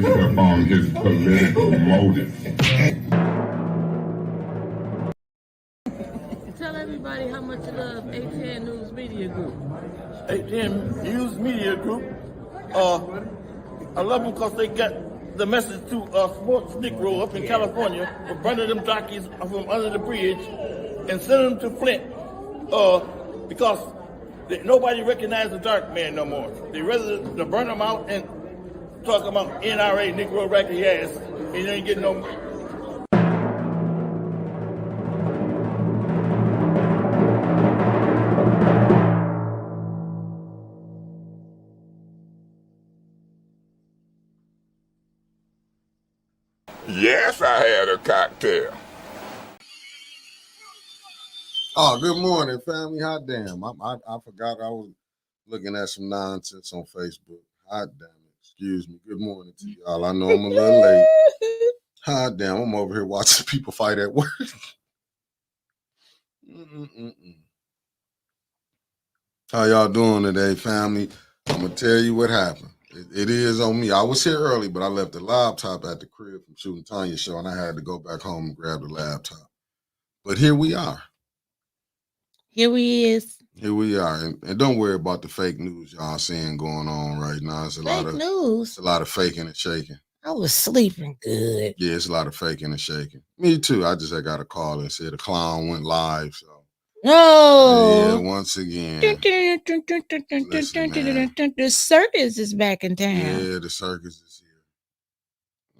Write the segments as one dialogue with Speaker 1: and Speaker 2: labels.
Speaker 1: based upon his political motives.
Speaker 2: Tell everybody how much you love ATN News Media Group.
Speaker 3: ATN News Media Group. I love them because they got the message to Sports Negro up in California for burning them jockeys from under the bridge and sending them to Flint because nobody recognizes the dark man no more. They rather to burn them out and talk about NRA, Negro racket ass, and you ain't getting no.
Speaker 1: Yes, I had a cocktail.
Speaker 4: Oh, good morning, family. Hot damn. I forgot I was looking at some nonsense on Facebook. Hot damn it. Excuse me. Good morning to y'all. I know I'm a little late. Hot damn. I'm over here watching people fight at work. How y'all doing today, family? I'm going to tell you what happened. It is on me. I was here early, but I left the laptop at the crib from shooting Tanya's show, and I had to go back home and grab the laptop. But here we are.
Speaker 2: Here we is.
Speaker 4: Here we are. And don't worry about the fake news y'all seeing going on right now. It's a lot of
Speaker 2: news.
Speaker 4: It's a lot of faking and shaking.
Speaker 2: I was sleeping good.
Speaker 4: Yeah, it's a lot of faking and shaking. Me too. I just got a call and said the clown went live. So
Speaker 2: no.
Speaker 4: Yeah, once again.
Speaker 2: The circus is back in town.
Speaker 4: Yeah, the circus is here.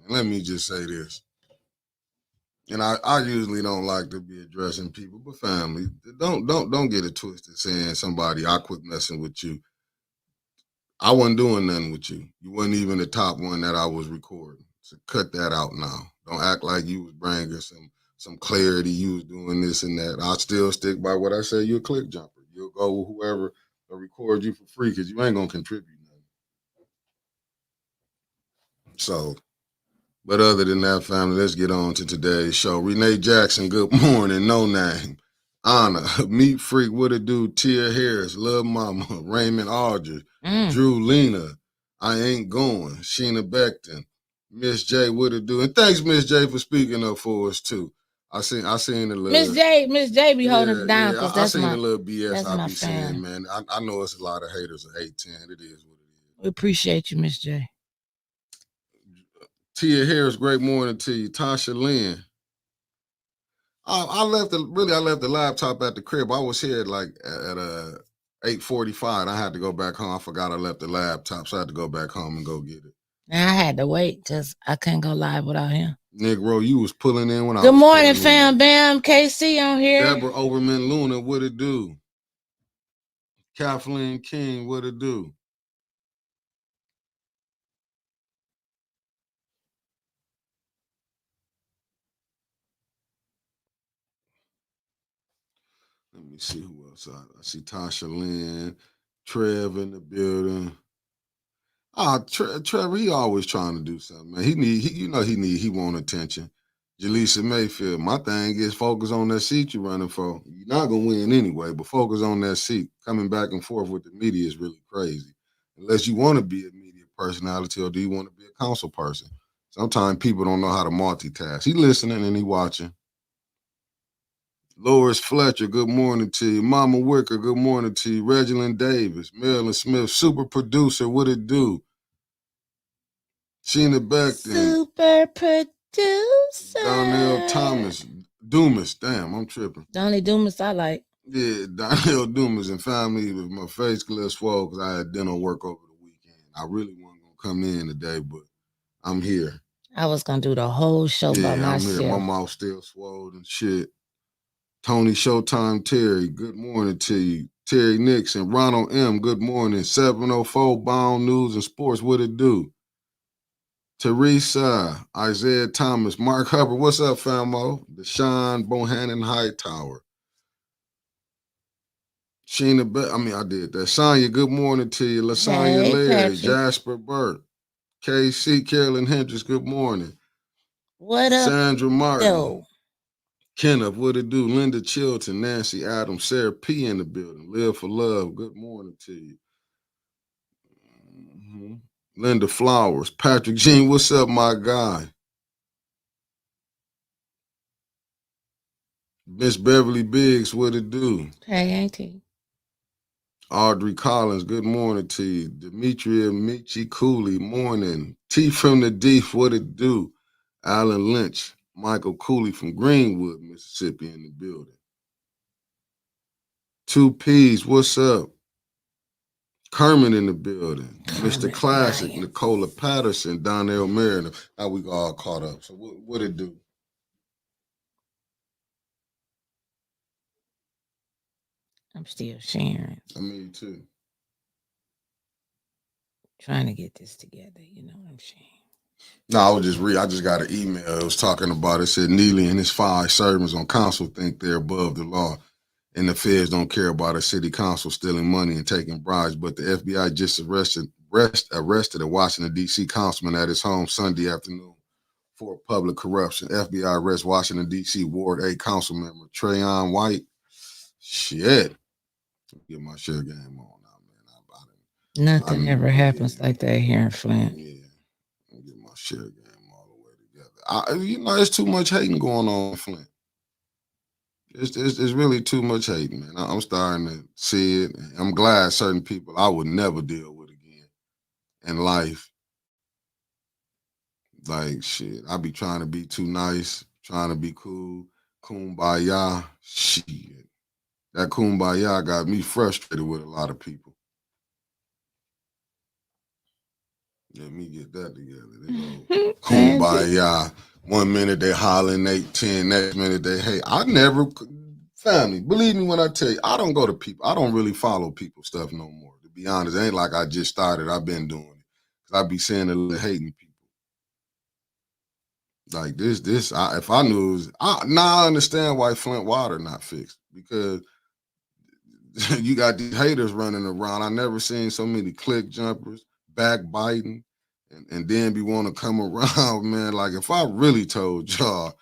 Speaker 4: And let me just say this. And I usually don't like to be addressing people, but family, don't get it twisted saying somebody, I quit messing with you. I wasn't doing nothing with you. You wasn't even the top one that I was recording. So cut that out now. Don't act like you was bringing some clarity. You was doing this and that. I still stick by what I say. You're a click jumper. You'll go with whoever will record you for free because you ain't gonna contribute nothing. So, but other than that, family, let's get on to today's show. Renee Jackson, good morning. No name. Anna, Meat Freak, what it do? Tia Harris, Love Mama, Raymond Aldridge, Drew Lena, I Ain't Going, Sheena Beckton, Miss J, what it do? And thanks, Miss J, for speaking up for us too. I seen the little
Speaker 2: Miss J be holding it down because
Speaker 4: I seen the little BS I be saying, man. I know it's a lot of haters of 810. It is what it is.
Speaker 2: We appreciate you, Miss J.
Speaker 4: Tia Harris, great morning to you. Tasha Lynn. I left the laptop at the crib. I was here at 8:45. I had to go back home. I forgot I left the laptop, so I had to go back home and go get it.
Speaker 2: And I had to wait because I couldn't go live without him.
Speaker 4: Negro, you was pulling in when I was
Speaker 2: Good morning, fam bam. KC on here.
Speaker 4: Deborah Overman Luna, what it do? Kathleen King, what it do? Let me see who else. I see Tasha Lynn, Trev in the building. Trevor, he always trying to do something, man. He want attention. Jaleesa Mayfield, my thing is focus on that seat you're running for. You're not gonna win anyway, but focus on that seat. Coming back and forth with the media is really crazy. Unless you want to be a media personality or do you want to be a council person? Sometimes people don't know how to multitask. He listening and he watching. Loris Fletcher, good morning to you. Mama Wicker, good morning to you. Reginald Davis, Marilyn Smith, super producer, what it do? Sheena Beckton.
Speaker 2: Super producer.
Speaker 4: Donnell Thomas. Dumas, damn, I'm tripping.
Speaker 2: Donnie Dumas, I like.
Speaker 4: Yeah, Donnell Dumas and family with my face clear swole because I had dental work over the weekend. I really wasn't going to come in today, but I'm here.
Speaker 2: I was going to do the whole show by myself.
Speaker 4: I'm here. My mouth still swollen and shit. Tony Showtime Terry, good morning to you. Terry Nixon, Ronald M, good morning. 704 Bound News and Sports, what it do? Teresa, Isaiah Thomas, Mark Hubbard, what's up, famo? Deshaun Bohannon Hightower. Sheena I did that. Sonya, good morning to you. LaSonya Larry, Jasper Burke, KC, Carolyn Hendricks, good morning.
Speaker 2: What up?
Speaker 4: Sandra Martin. Kenneth, what it do? Linda Chilton, Nancy Adams, Sarah P in the building. Live for Love, good morning to you. Linda Flowers. Patrick Jean, what's up, my guy? Miss Beverly Biggs, what it do?
Speaker 2: Hey, Auntie.
Speaker 4: Audrey Collins, good morning to you. Demetria Michi Cooley, morning. T from the Deep, what it do? Alan Lynch, Michael Cooley from Greenwood, Mississippi in the building. 2Ps, what's up? Kermit in the building. Mr. Classic, Ryan. Nicola Patterson, Donnell Mariner. Now we all caught up. So what it do?
Speaker 2: I'm still sharing.
Speaker 4: I mean, too.
Speaker 2: Trying to get this together, you know what I'm saying?
Speaker 4: No, I just got an email. It was talking about it. Said Neely and his 5 servants on council think they're above the law, and the feds don't care about a city council stealing money and taking bribes. But the FBI just arrested a Washington, D.C. councilman at his home Sunday afternoon for public corruption. FBI arrests Washington, D.C. Ward 8 council member Trayon White. Shit. Get my share game on now, man.
Speaker 2: Nothing ever happens like that here in Flint.
Speaker 4: Yeah. Get my share game all the way together. There's too much hating going on in Flint. It's really too much hating, man. I'm starting to see it. I'm glad certain people I would never deal with again in life. Like, shit, I be trying to be too nice, trying to be cool, kumbaya. Shit. That kumbaya got me frustrated with a lot of people. Let me get that together. Kumbaya. 1 minute they hollering 8-10, next minute they hate. Family, believe me when I tell you, I don't go to people. I don't really follow people's stuff no more. To be honest, it ain't like I just started. I've been doing it. Cause I be seeing a little hating people. Like this. If I knew it was, now I understand why Flint water not fixed, because you got these haters running around. I never seen so many click jumpers, backbiting, and then be want to come around, man. Like, if I really told y'all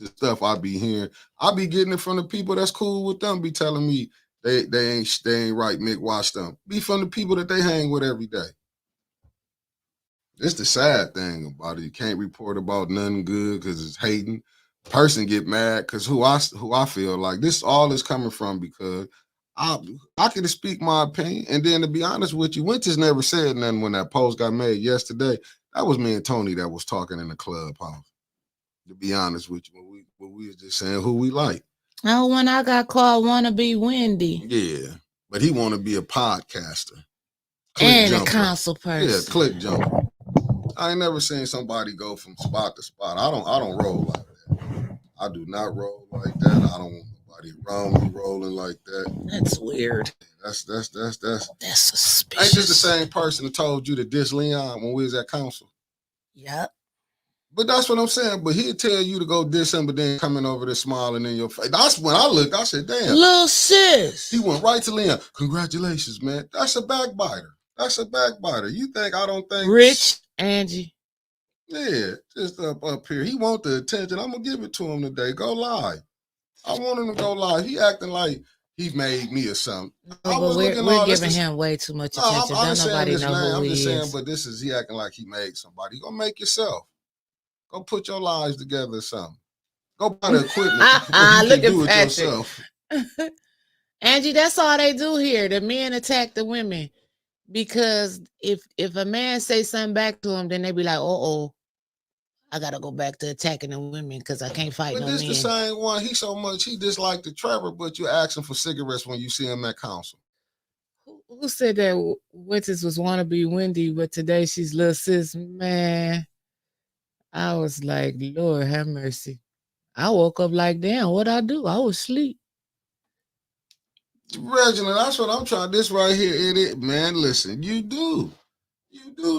Speaker 4: the stuff I be hearing, I be getting it from the people that's cool with them, be telling me they ain't right, Mick, watch them. Be from the people that they hang with every day. It's the sad thing about it. You can't report about nothing good because it's hating. Person get mad because who I feel like this all is coming from, because I can speak my opinion. And then, to be honest with you, Winters never said nothing when that post got made yesterday. That was me and Tony that was talking in the clubhouse. To be honest with you, when we was just saying who we like.
Speaker 2: Oh, when I got called wanna be Wendy.
Speaker 4: Yeah, but he want to be a podcaster.
Speaker 2: And a council person.
Speaker 4: Yeah, click jumper. I ain't never seen somebody go from spot to spot. I don't roll like that. I do not roll like that. I don't want nobody around me rolling like that.
Speaker 2: That's weird.
Speaker 4: That's
Speaker 2: suspicious.
Speaker 4: Ain't this the same person that told you to diss Leon when we was at council?
Speaker 2: Yep.
Speaker 4: But that's what I'm saying. But he'd tell you to go diss him, but then coming over there smiling in your face. That's when I looked. I said, damn.
Speaker 2: Little sis.
Speaker 4: He went right to Leon. Congratulations, man. That's a backbiter. You think I don't think
Speaker 2: Rich Angie?
Speaker 4: Yeah, just up here. He want the attention. I'm gonna give it to him today. Go live. I want him to go live. He acting like he made me or something.
Speaker 2: Oh, but we're giving him way too much attention. Don't nobody know who he is. I'm just saying,
Speaker 4: but he acting like he made somebody. Go make yourself. Go put your lives together or something. Go buy the equipment.
Speaker 2: Look at Patrick. Yourself. Angie, that's all they do here. The men attack the women. Because if a man say something back to him, then they be like, I gotta go back to attacking the women because I can't fight no men. But this the same one. He disliked the Trevor, but you ask him for cigarettes when you see him at council. Who said that Winters was wanna be Wendy, but today she's little sis? Man, I was like, Lord have mercy. I woke up like, damn, what'd I do? I was asleep.
Speaker 4: Reginald, that's what I'm trying. This right here, it, man. Listen, you do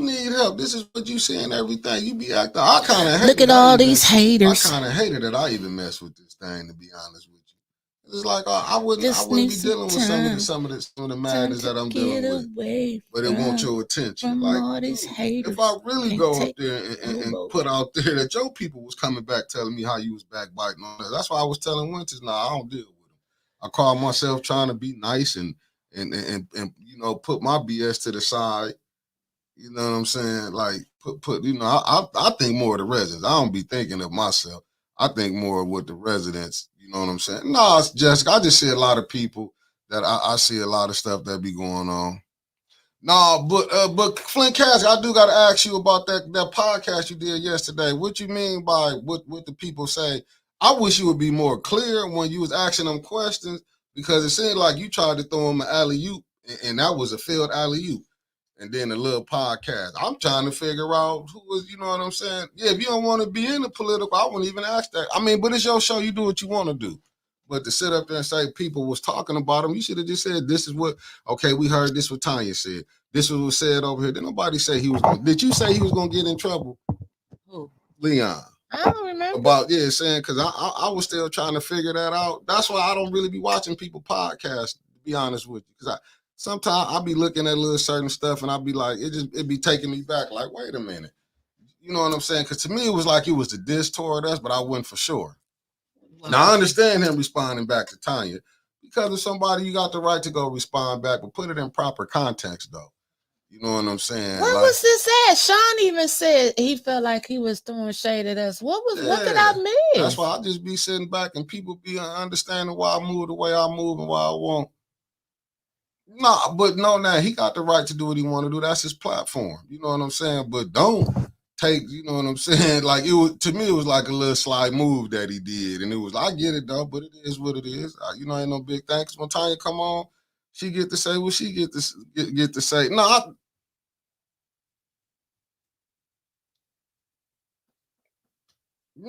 Speaker 4: need help. This is what you see in everything. You be acting. I kind of
Speaker 2: look at all these haters.
Speaker 4: I kind of hated that I even mess with this thing. To be honest with you, it's like I wouldn't be dealing with some of the madness that I'm dealing with. But it wants your attention. Like,
Speaker 2: all these haters.
Speaker 4: If I really go up there and put out there that your people was coming back telling me how you was backbiting on that, that's why I was telling Winters, nah, I don't deal with it. I call myself trying to be nice and put my BS to the side, You know what I'm saying? Like put you know, I think more of the residents. I don't be thinking of myself. I think more of what the residents, you know what I'm saying? No, it's Jessica. I just see a lot of people that I see a lot of stuff that be going on. No, but Flint Cassidy, I do gotta ask you about that podcast you did yesterday. What you mean by what the people say? I wish you would be more clear when you was asking them questions because it seemed like you tried to throw them an alley-oop and that was a failed alley-oop. And then a little podcast. I'm trying to figure out who was, you know what I'm saying? Yeah, if you don't want to be in the political, I wouldn't even ask that. I mean, but it's your show. You do what you want to do. But to sit up there and say people was talking about him, you should have just said, this is what, okay, we heard this what Tanya said. This was said over here. Did nobody say he was going to, did you say he was going to get in trouble?
Speaker 2: Who?
Speaker 4: Leon.
Speaker 2: I don't remember.
Speaker 4: About, yeah, saying, because I was still trying to figure that out. That's why I don't really be watching people podcasts, to be honest with you. Because sometimes I'll be looking at little certain stuff and I'll be like, it be taking me back, like, wait a minute. You know what I'm saying? Because to me, it was like it was the diss toward us, but I wasn't for sure. Wow. Now, I understand him responding back to Tanya. Because of somebody, you got the right to go respond back, but put it in proper context, though. You know what I'm saying?
Speaker 2: Where was this at? Sean even said he felt like he was throwing shade at us. What did I miss?
Speaker 4: That's why I just be sitting back and people be understanding why I move the way I move and why I won't. Nah, but now he got the right to do what he want to do. That's his platform. You know what I'm saying? But don't take, you know what I'm saying? Like it was, to me, it was like a little slide move that he did. And it was, I get it though, but it is what it is. You know, ain't no big thing. Cause when Tanya come on, she get to say what she get to say. No,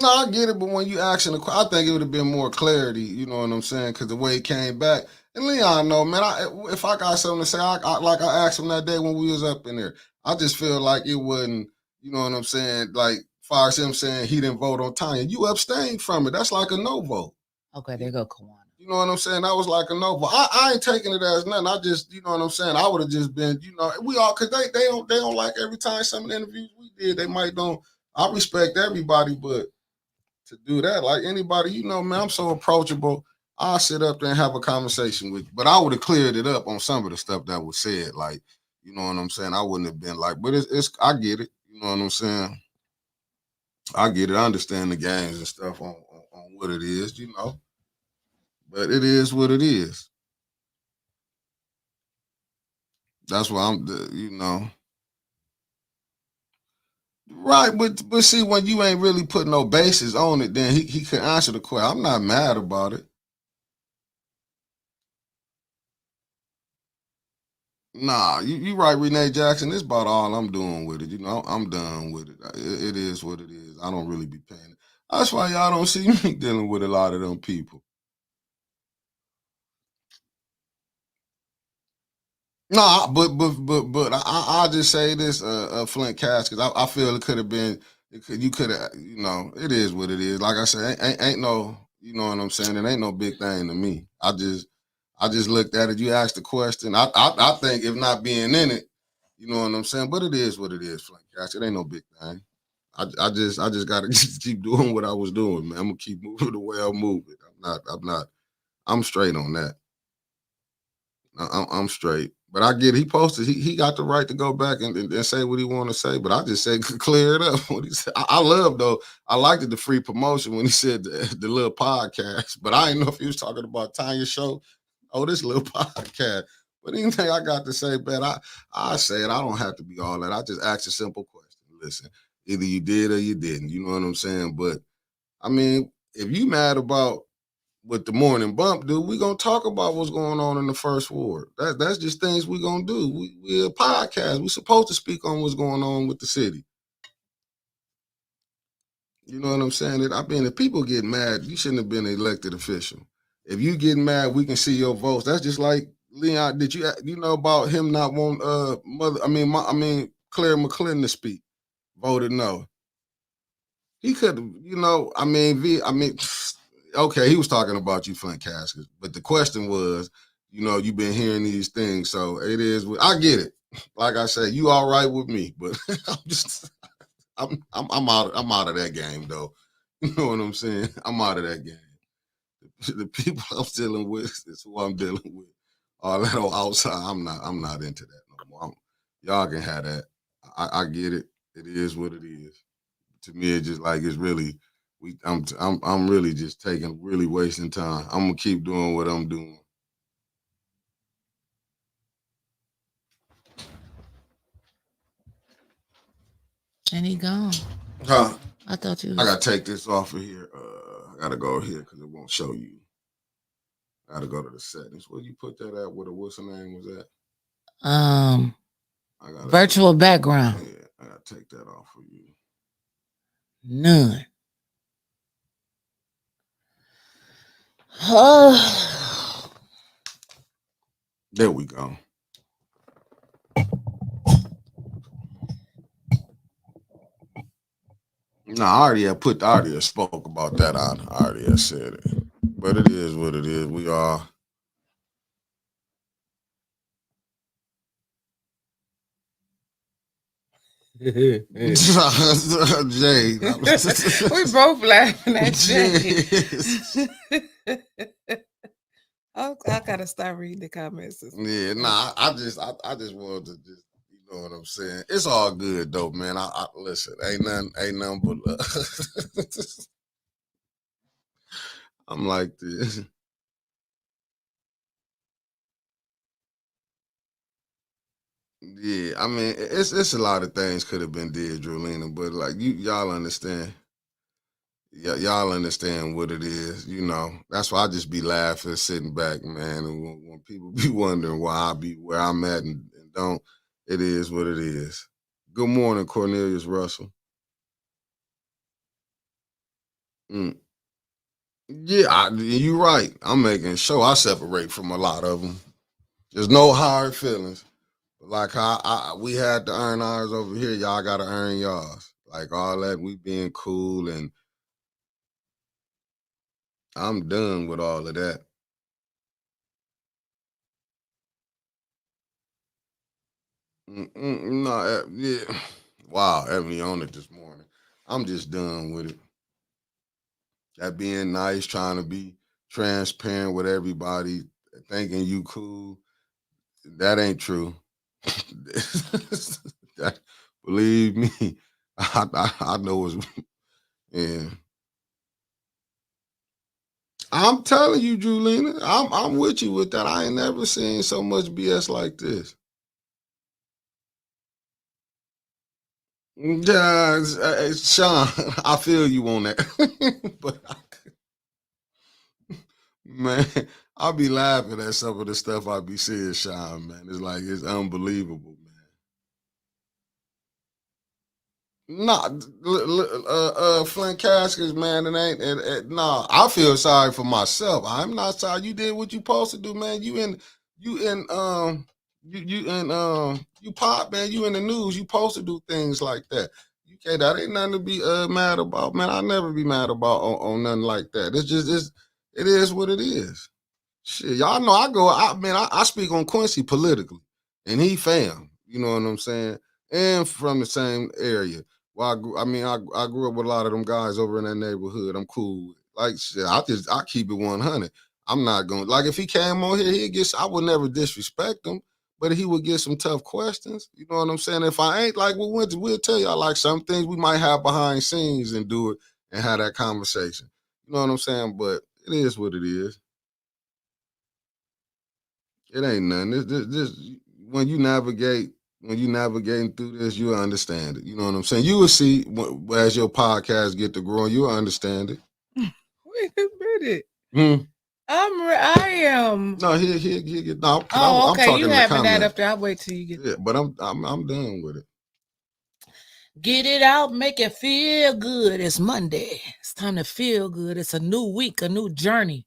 Speaker 4: I get it, but when you asking the question, I think it would have been more clarity, you know what I'm saying? Because the way he came back. And Leon, no, man, if I got something to say, like I asked him that day when we was up in there, I just feel like it wasn't, you know what I'm saying? Like, far as him saying he didn't vote on Tanya, you abstained from it. That's like a no vote.
Speaker 2: Okay, there go Kawana.
Speaker 4: You know what I'm saying? That was like a no vote. I ain't taking it as nothing. I just, you know what I'm saying? I would have just been, you know, we all, because they don't like every time some of the interviews we did, they might don't. I respect everybody, but to do that, like anybody, you know, man, I'm so approachable. I'll sit up there and have a conversation with you. But I would have cleared it up on some of the stuff that was said. Like, you know what I'm saying? I wouldn't have been like, but it's I get it. You know what I'm saying? I get it. I understand the games and stuff on what it is, you know. But it is what it is. That's why I'm, you know. Right, but see, when you ain't really put no basis on it, then he can answer the question. I'm not mad about it. Nah, you right, Renee Jackson. This about all I'm doing with it. You know, I'm done with it. It is what it is. I don't really be paying it. That's why y'all don't see me dealing with a lot of them people. Nah, but I just say this, Flint Cass, because I feel it could have been, you could have, you know, it is what it is. Like I said, ain't no, you know what I'm saying? It ain't no big thing to me. I just looked at it. You asked the question. I think if not being in it, you know what I'm saying? But it is what it is, Flint Cass. It ain't no big thing. I just gotta keep doing what I was doing, man. I'm gonna keep moving the way I move it. I'm straight on that. I'm straight. But I get it. He posted, he got the right to go back and say what he want to say. But I just said clear it up. What he said. I love though. I liked it, the free promotion when he said the little podcast. But I didn't know if he was talking about Tanya's show. Oh, this little podcast. But anything I got to say, man, I say it. I don't have to be all that. I just ask a simple question. Listen, either you did or you didn't. You know what I'm saying? But I mean, if you mad about what the morning bump do, we gonna talk about what's going on in the first ward. That's just things we gonna do. We a podcast. We supposed to speak on what's going on with the city. You know what I'm saying? If people get mad, you shouldn't have been an elected official. If you get mad, we can see your votes. That's just like Leon. Did you know about him not want Claire McClendon to speak? Voted no. He could, you know. Okay, he was talking about you, Flint Caskets, but the question was, you know, you've been hearing these things, so it is. I get it. Like I said, you all right with me, but I'm out of that game though. You know what I'm saying? I'm out of that game. The people I'm dealing with is who I'm dealing with. All that outside, I'm not into that no more. Y'all can have that. I get it. It is what it is. To me, it's just like it's really I'm really just really wasting time. I'm gonna keep doing what I'm doing.
Speaker 2: And he gone.
Speaker 4: Huh?
Speaker 2: I thought you was...
Speaker 4: I gotta take this off of here. I gotta go here because it won't show you. I gotta go to the settings. Where you put that at? What's the name was that?
Speaker 2: Virtual background.
Speaker 4: Yeah, I gotta take that off for you.
Speaker 2: None. Oh.
Speaker 4: There we go. No, I already spoke about that. I already said it. But it is what it is. We are. Jay.
Speaker 2: We both laughing at Jay. I gotta start reading the comments.
Speaker 4: Yeah, nah, I just wanted to just, you know what I'm saying. It's all good though, man. I listen, ain't nothing but I'm like this. Yeah, I mean, it's a lot of things could have been did, Drolina, but like y'all understand. Y'all understand what it is, you know. That's why I just be laughing, sitting back, man. And when people be wondering why I be where I'm at and don't, it is what it is. Good morning, Cornelius Russell. Yeah, you're right. I'm making sure I separate from a lot of them. There's no hard feelings. Like how we had to earn ours over here, y'all got to earn y'all's. Like all that, we being cool, and I'm done with all of that. No, yeah. Wow, Ebony on it this morning. I'm just done with it. That being nice, trying to be transparent with everybody, thinking you cool. That ain't true. Believe me, I know it's. Yeah. I'm telling you, Julina, I'm with you with that. I ain't never seen so much BS like this. Yeah, Sean, I feel you on that. But man, I'll be laughing at some of the stuff I be seeing, Sean, man. It's unbelievable, man. Flint Caskets, man, nah, I feel sorry for myself. I'm not sorry. You did what you supposed to do, man. You pop, man, you in the news. You supposed to do things like that. That ain't nothing to be mad about, man. I'll never be mad about on nothing like that. It is what it is. Shit, y'all know I speak on Quincy politically, and he fam. You know what I'm saying? And from the same area. Well, I grew up with a lot of them guys over in that neighborhood. I'm cool with. Like shit, I keep it 100. I'm not going like if he came on here, I would never disrespect him, but he would get some tough questions. You know what I'm saying? If I ain't like we'll tell y'all like some things we might have behind scenes and do it and have that conversation. You know what I'm saying? But it is what it is. It ain't nothing. This when you navigating through this, you'll understand it. You know what I'm saying? You will see as your podcast get to growing, you'll understand it.
Speaker 2: Wait a minute. I am.
Speaker 4: No, he get no.
Speaker 2: Oh, okay. You having that up there? I'll wait till you get.
Speaker 4: Yeah, but I'm done with it.
Speaker 2: Get it out, make it feel good. It's Monday. It's time to feel good. It's a new week, a new journey,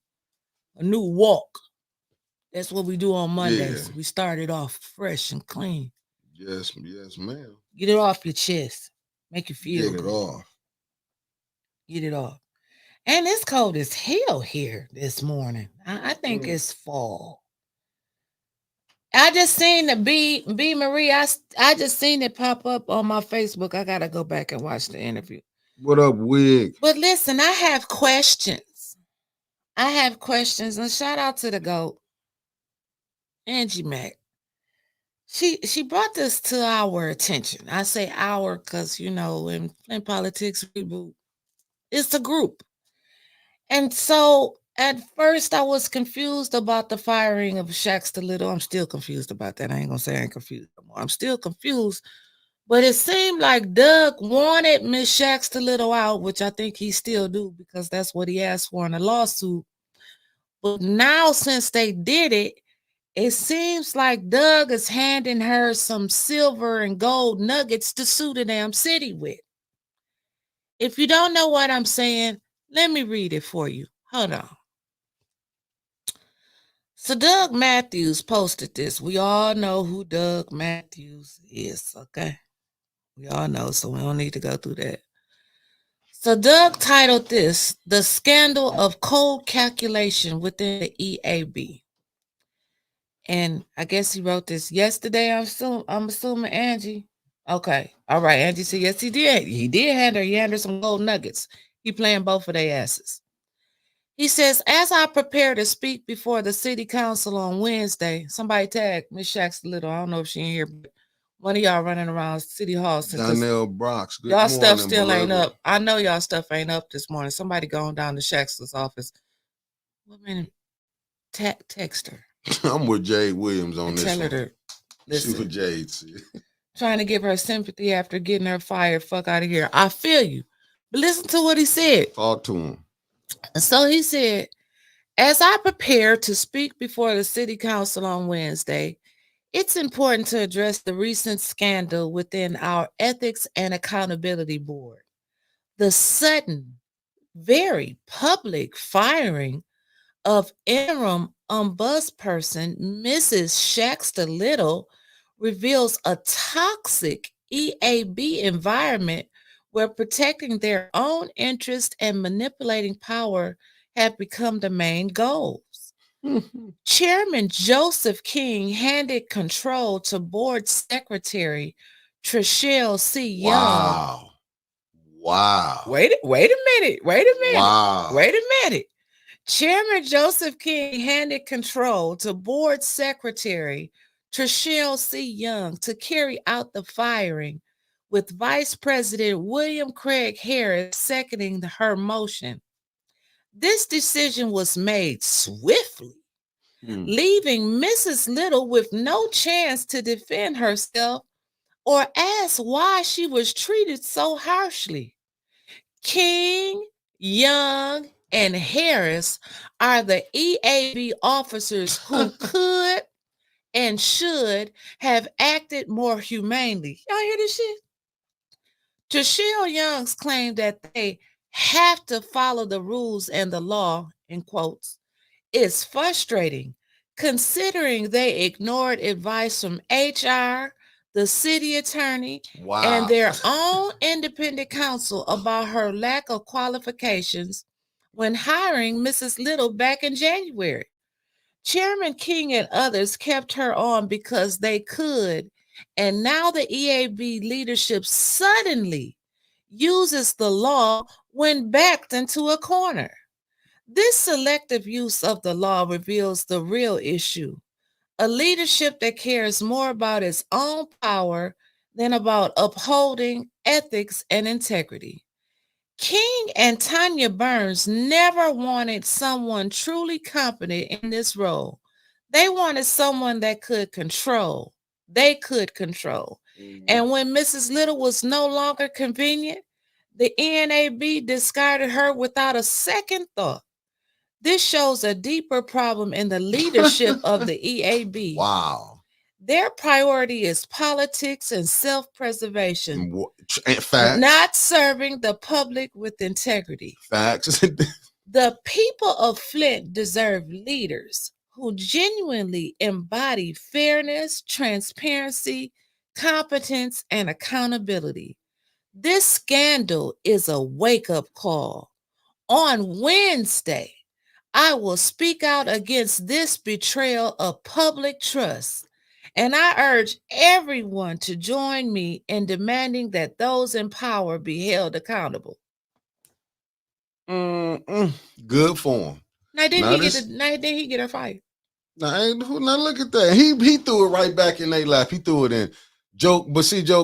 Speaker 2: a new walk. That's what we do on Mondays. Yeah. We started off fresh and clean.
Speaker 4: Yes, ma'am.
Speaker 2: Get it off your chest. Make you feel good.
Speaker 4: Get it off.
Speaker 2: Get it off. And it's cold as hell here this morning. I think it's fall. I just seen the B Marie. I just seen it pop up on my Facebook. I gotta go back and watch the interview.
Speaker 4: What up, Wig?
Speaker 2: But listen, I have questions. And shout out to the GOAT, Angie Mac. she brought this to our attention. I say our because in politics reboot, it's a group. And so at first I was confused about the firing of Shaxta Little. I'm still confused about that. I ain't gonna say I ain't confused no more. I'm still confused. But it seemed like Doug wanted Miss Shaxta Little out, which I think he still do because that's what he asked for in the lawsuit. But now since they did it, it seems like Doug is handing her some silver and gold nuggets to sue the damn city with. If you don't know what I'm saying, let me read it for you. Hold on. So Doug Matthews posted this. We all know who Doug Matthews is, okay? We all know, so we don't need to go through that. So Doug titled this, The Scandal of Cold Calculation Within the EAB. And I guess he wrote this yesterday. I'm assuming Angie. Okay. All right. Angie said, yes, he did. He did hand her some gold nuggets. He playing both of their asses. He says, as I prepare to speak before the city council on Wednesday, somebody tagged Miss Shaxta Little. I don't know if she in here, but one of y'all running around City Hall.
Speaker 4: Donnell Brox. Good
Speaker 2: y'all
Speaker 4: morning,
Speaker 2: stuff still ain't
Speaker 4: beloved.
Speaker 2: up. I know y'all stuff ain't up this morning. Somebody going down to Shaxta's office. What minute? Text her.
Speaker 4: I'm with Jade Williams on this.
Speaker 2: Tell her to listen.
Speaker 4: See what Jade said.
Speaker 2: Trying to give her sympathy after getting her fired. Fuck out of here. I feel you. But listen to what he said.
Speaker 4: Talk to him.
Speaker 2: So he said, as I prepare to speak before the city council on Wednesday, it's important to address the recent scandal within our Ethics and Accountability Board. The sudden, very public firing of interim ombudsperson Mrs. Shaxta Little reveals a toxic EAB environment where protecting their own interest and manipulating power have become the main goals. Chairman Joseph King handed control to board secretary Trishelle C. Young.
Speaker 4: Wow.
Speaker 2: Wait a minute.
Speaker 4: Wow.
Speaker 2: Wait a minute. Chairman Joseph King handed control to board secretary Trishelle C. Young to carry out the firing, with Vice President William Craig Harris seconding her motion. This decision was made swiftly, leaving Mrs. Little with no chance to defend herself or ask why she was treated so harshly. King, Young, and Harris are the EAB officers who could and should have acted more humanely. Y'all hear this shit? Trishelle Young's claim that they have to follow the rules and the law, in quotes, is frustrating, considering they ignored advice from HR, the city attorney, and their own independent counsel about her lack of qualifications when hiring Mrs. Little back in January. Chairman King and others kept her on because they could, and now the EAB leadership suddenly uses the law when backed into a corner. This selective use of the law reveals the real issue: a leadership that cares more about its own power than about upholding ethics and integrity. King and Tanya Burns never wanted someone truly competent in this role. They wanted someone that could control. They could control. And when Mrs. Little was no longer convenient, the ENAB discarded her without a second thought. This shows a deeper problem in the leadership of the EAB.
Speaker 4: Wow.
Speaker 2: Their priority is politics and self-preservation.
Speaker 4: Facts.
Speaker 2: Not serving the public with integrity.
Speaker 4: Facts.
Speaker 2: The people of Flint deserve leaders who genuinely embody fairness, transparency, competence, and accountability. This scandal is a wake-up call. On Wednesday, I will speak out against this betrayal of public trust, and I urge everyone to join me in demanding that those in power be held accountable.
Speaker 4: Good for him.
Speaker 2: Now, didn't he get her fired?
Speaker 4: Now look at that. He threw it right back in their lap. He threw it in. Joe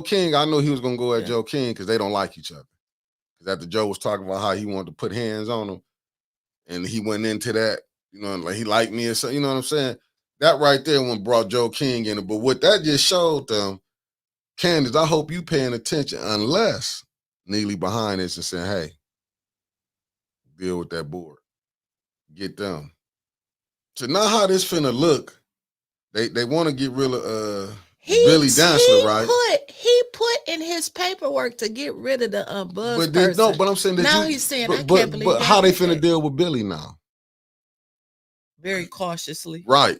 Speaker 4: King, I know he was gonna go at Joe King because they don't like each other. Because after Joe was talking about how he wanted to put hands on him, and he went into that, like he liked me or something, you know what I'm saying? That right there one brought Joe King in it. But what that just showed them, Candace, I hope you paying attention unless Neely behind this and saying, hey, deal with that board. Get them. So now how this finna look, they want to get rid of Billy Dantzler, right?
Speaker 2: He put in his paperwork to get rid of the buzz
Speaker 4: But
Speaker 2: person.
Speaker 4: no, but I'm saying that
Speaker 2: now he's saying I can't believe.
Speaker 4: But how they finna deal with Billy now?
Speaker 2: Very cautiously,
Speaker 4: right?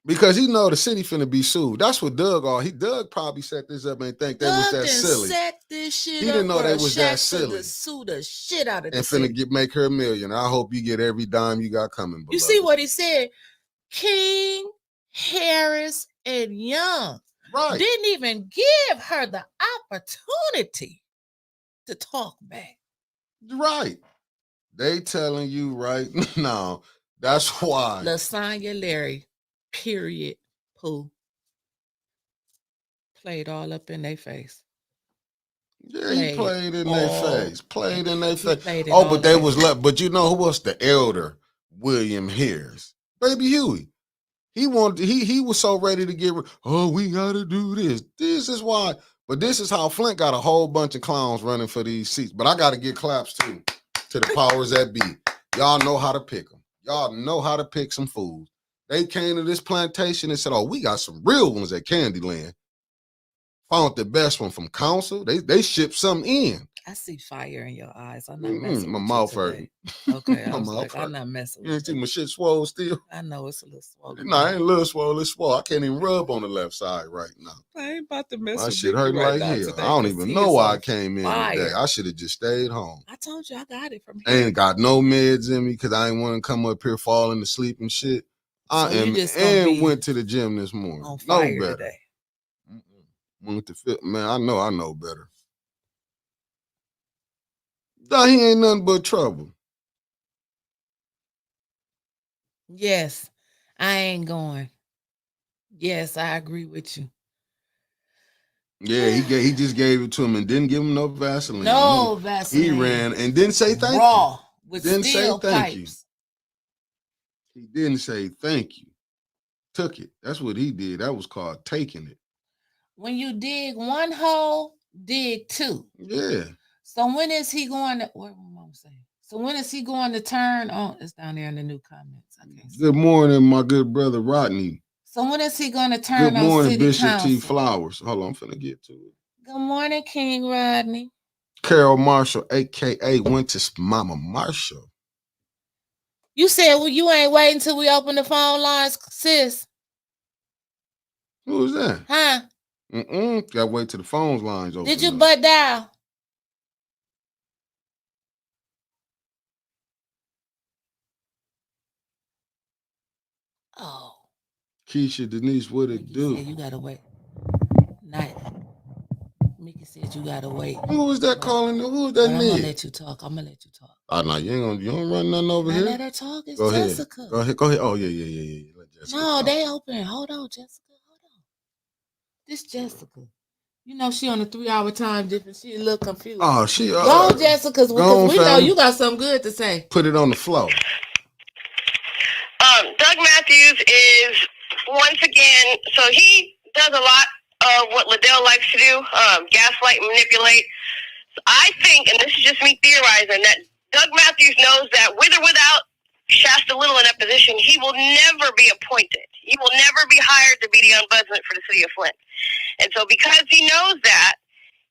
Speaker 4: Because he know the city finna be sued. That's what Doug Doug probably set this up and think that was that silly.
Speaker 2: Set this shit
Speaker 4: he
Speaker 2: up
Speaker 4: didn't know they was that
Speaker 2: silly.
Speaker 4: silly.
Speaker 2: Sue the shit out of
Speaker 4: and
Speaker 2: finna
Speaker 4: make her $1 million. I hope you get every dime you got coming. Beloved.
Speaker 2: You see what he said? King, Harris, and Young didn't even give her the opportunity to talk back.
Speaker 4: Right. They telling you right now. That's why.
Speaker 2: Lasagna Larry, period, Pooh, played all up in their face.
Speaker 4: Yeah, he played in their face. Played in their face. Oh, but they was left. But you know who else? The elder, William Harris. Baby Huey. He wanted. He was so ready to get. Oh, we gotta do this. This is why. But this is how Flint got a whole bunch of clowns running for these seats. But I gotta get claps too to the powers that be. Y'all know how to pick them. Y'all know how to pick some fools. They came to this plantation and said, "Oh, we got some real ones at Candyland." Found the best one from council. They shipped something in.
Speaker 2: I see fire in your eyes. I'm not messing
Speaker 4: my
Speaker 2: with
Speaker 4: mouth
Speaker 2: you
Speaker 4: hurting.
Speaker 2: Okay, I was like, I'm not messing with you.
Speaker 4: You ain't see my shit swole still?
Speaker 2: I know it's a little swollen.
Speaker 4: No, I ain't a little swole. It's swole. I can't even rub on the left side right now.
Speaker 2: I ain't about to mess with
Speaker 4: my shit hurting
Speaker 2: right
Speaker 4: like hell. I don't even know why I came in today. I should have just stayed home.
Speaker 2: I told you I got it from here.
Speaker 4: I ain't got no meds in me because I ain't want to come up here falling asleep and shit. Went to the gym this morning.
Speaker 2: On fire
Speaker 4: better.
Speaker 2: Today.
Speaker 4: Went to fit, man. I know better. Nah, he ain't nothing but trouble.
Speaker 2: Yes, I ain't going. Yes, I agree with you.
Speaker 4: Yeah, he just gave it to him and didn't give him no Vaseline.
Speaker 2: No Vaseline.
Speaker 4: He ran and didn't say thank
Speaker 2: Raw,
Speaker 4: you.
Speaker 2: With
Speaker 4: didn't
Speaker 2: steel
Speaker 4: say thank
Speaker 2: pipes.
Speaker 4: you. He didn't say thank you. Took it. That's what he did. That was called taking it.
Speaker 2: When you dig one hole, dig two.
Speaker 4: Yeah.
Speaker 2: So when is he going to? What am I saying? So when is he going to turn on? It's down there in the new comments. I can't see.
Speaker 4: Good morning, my good brother Rodney.
Speaker 2: So when is he going to turn on?
Speaker 4: Good morning,
Speaker 2: City
Speaker 4: Bishop
Speaker 2: Council?
Speaker 4: T. Flowers. Hold on, I'm finna get to it.
Speaker 2: Good morning, King Rodney.
Speaker 4: Carol Marshall, aka went to Mama Marshall.
Speaker 2: You said, well, you ain't waiting until we open the phone lines, sis.
Speaker 4: Who was that?
Speaker 2: Huh?
Speaker 4: Gotta wait till the phone lines open.
Speaker 2: Did you butt dial? Oh.
Speaker 4: Keisha Denise, what it do?
Speaker 2: You gotta wait. Night. Mickey said you gotta wait.
Speaker 4: Who was that calling? Who was that?
Speaker 2: I'm gonna let you talk.
Speaker 4: Oh no, you don't run nothing over here.
Speaker 2: Let her talk. It's
Speaker 4: Go
Speaker 2: Jessica.
Speaker 4: Ahead. Go ahead. Oh yeah. Let Jessica talk.
Speaker 2: They open. Hold on, Jessica. Hold on. This Jessica. You know she on a 3-hour time difference. She a little confused.
Speaker 4: Oh, she
Speaker 2: go on, Jessica, because we know you got something good to say.
Speaker 4: Put it on the floor.
Speaker 5: Doug Matthews is once again. So he does a lot of what Liddell likes to do: gaslight, manipulate. So I think, and this is just me theorizing, that Doug Matthews knows that with or without Shasta Little in that position, he will never be appointed. He will never be hired to be the ombudsman for the city of Flint. And so because he knows that,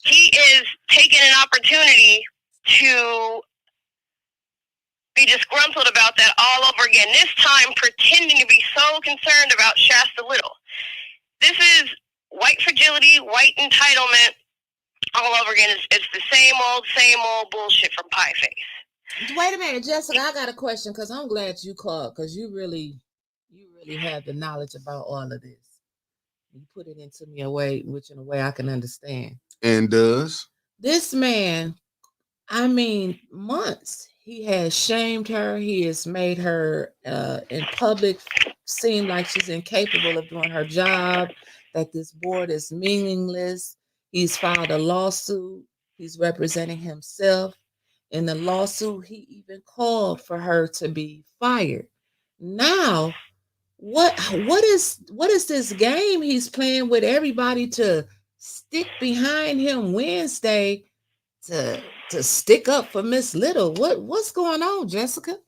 Speaker 5: he is taking an opportunity to be disgruntled about that all over again, this time pretending to be so concerned about Shasta Little. This is white fragility, white entitlement all over again. It's the same old bullshit from Pie Face.
Speaker 2: Wait a minute, Jessica, I got a question because I'm glad you called because you really have the knowledge about all of this. You put it into me in a way I can understand.
Speaker 4: And does
Speaker 2: this man, I mean, months. he has shamed her. He has made her in public seem like she's incapable of doing her job, that this board is meaningless. He's filed a lawsuit. He's representing himself. In the lawsuit, he even called for her to be fired. Now, what is this game he's playing with everybody to stick behind him Wednesday to stick up for Miss Little? What's going on, Jessica?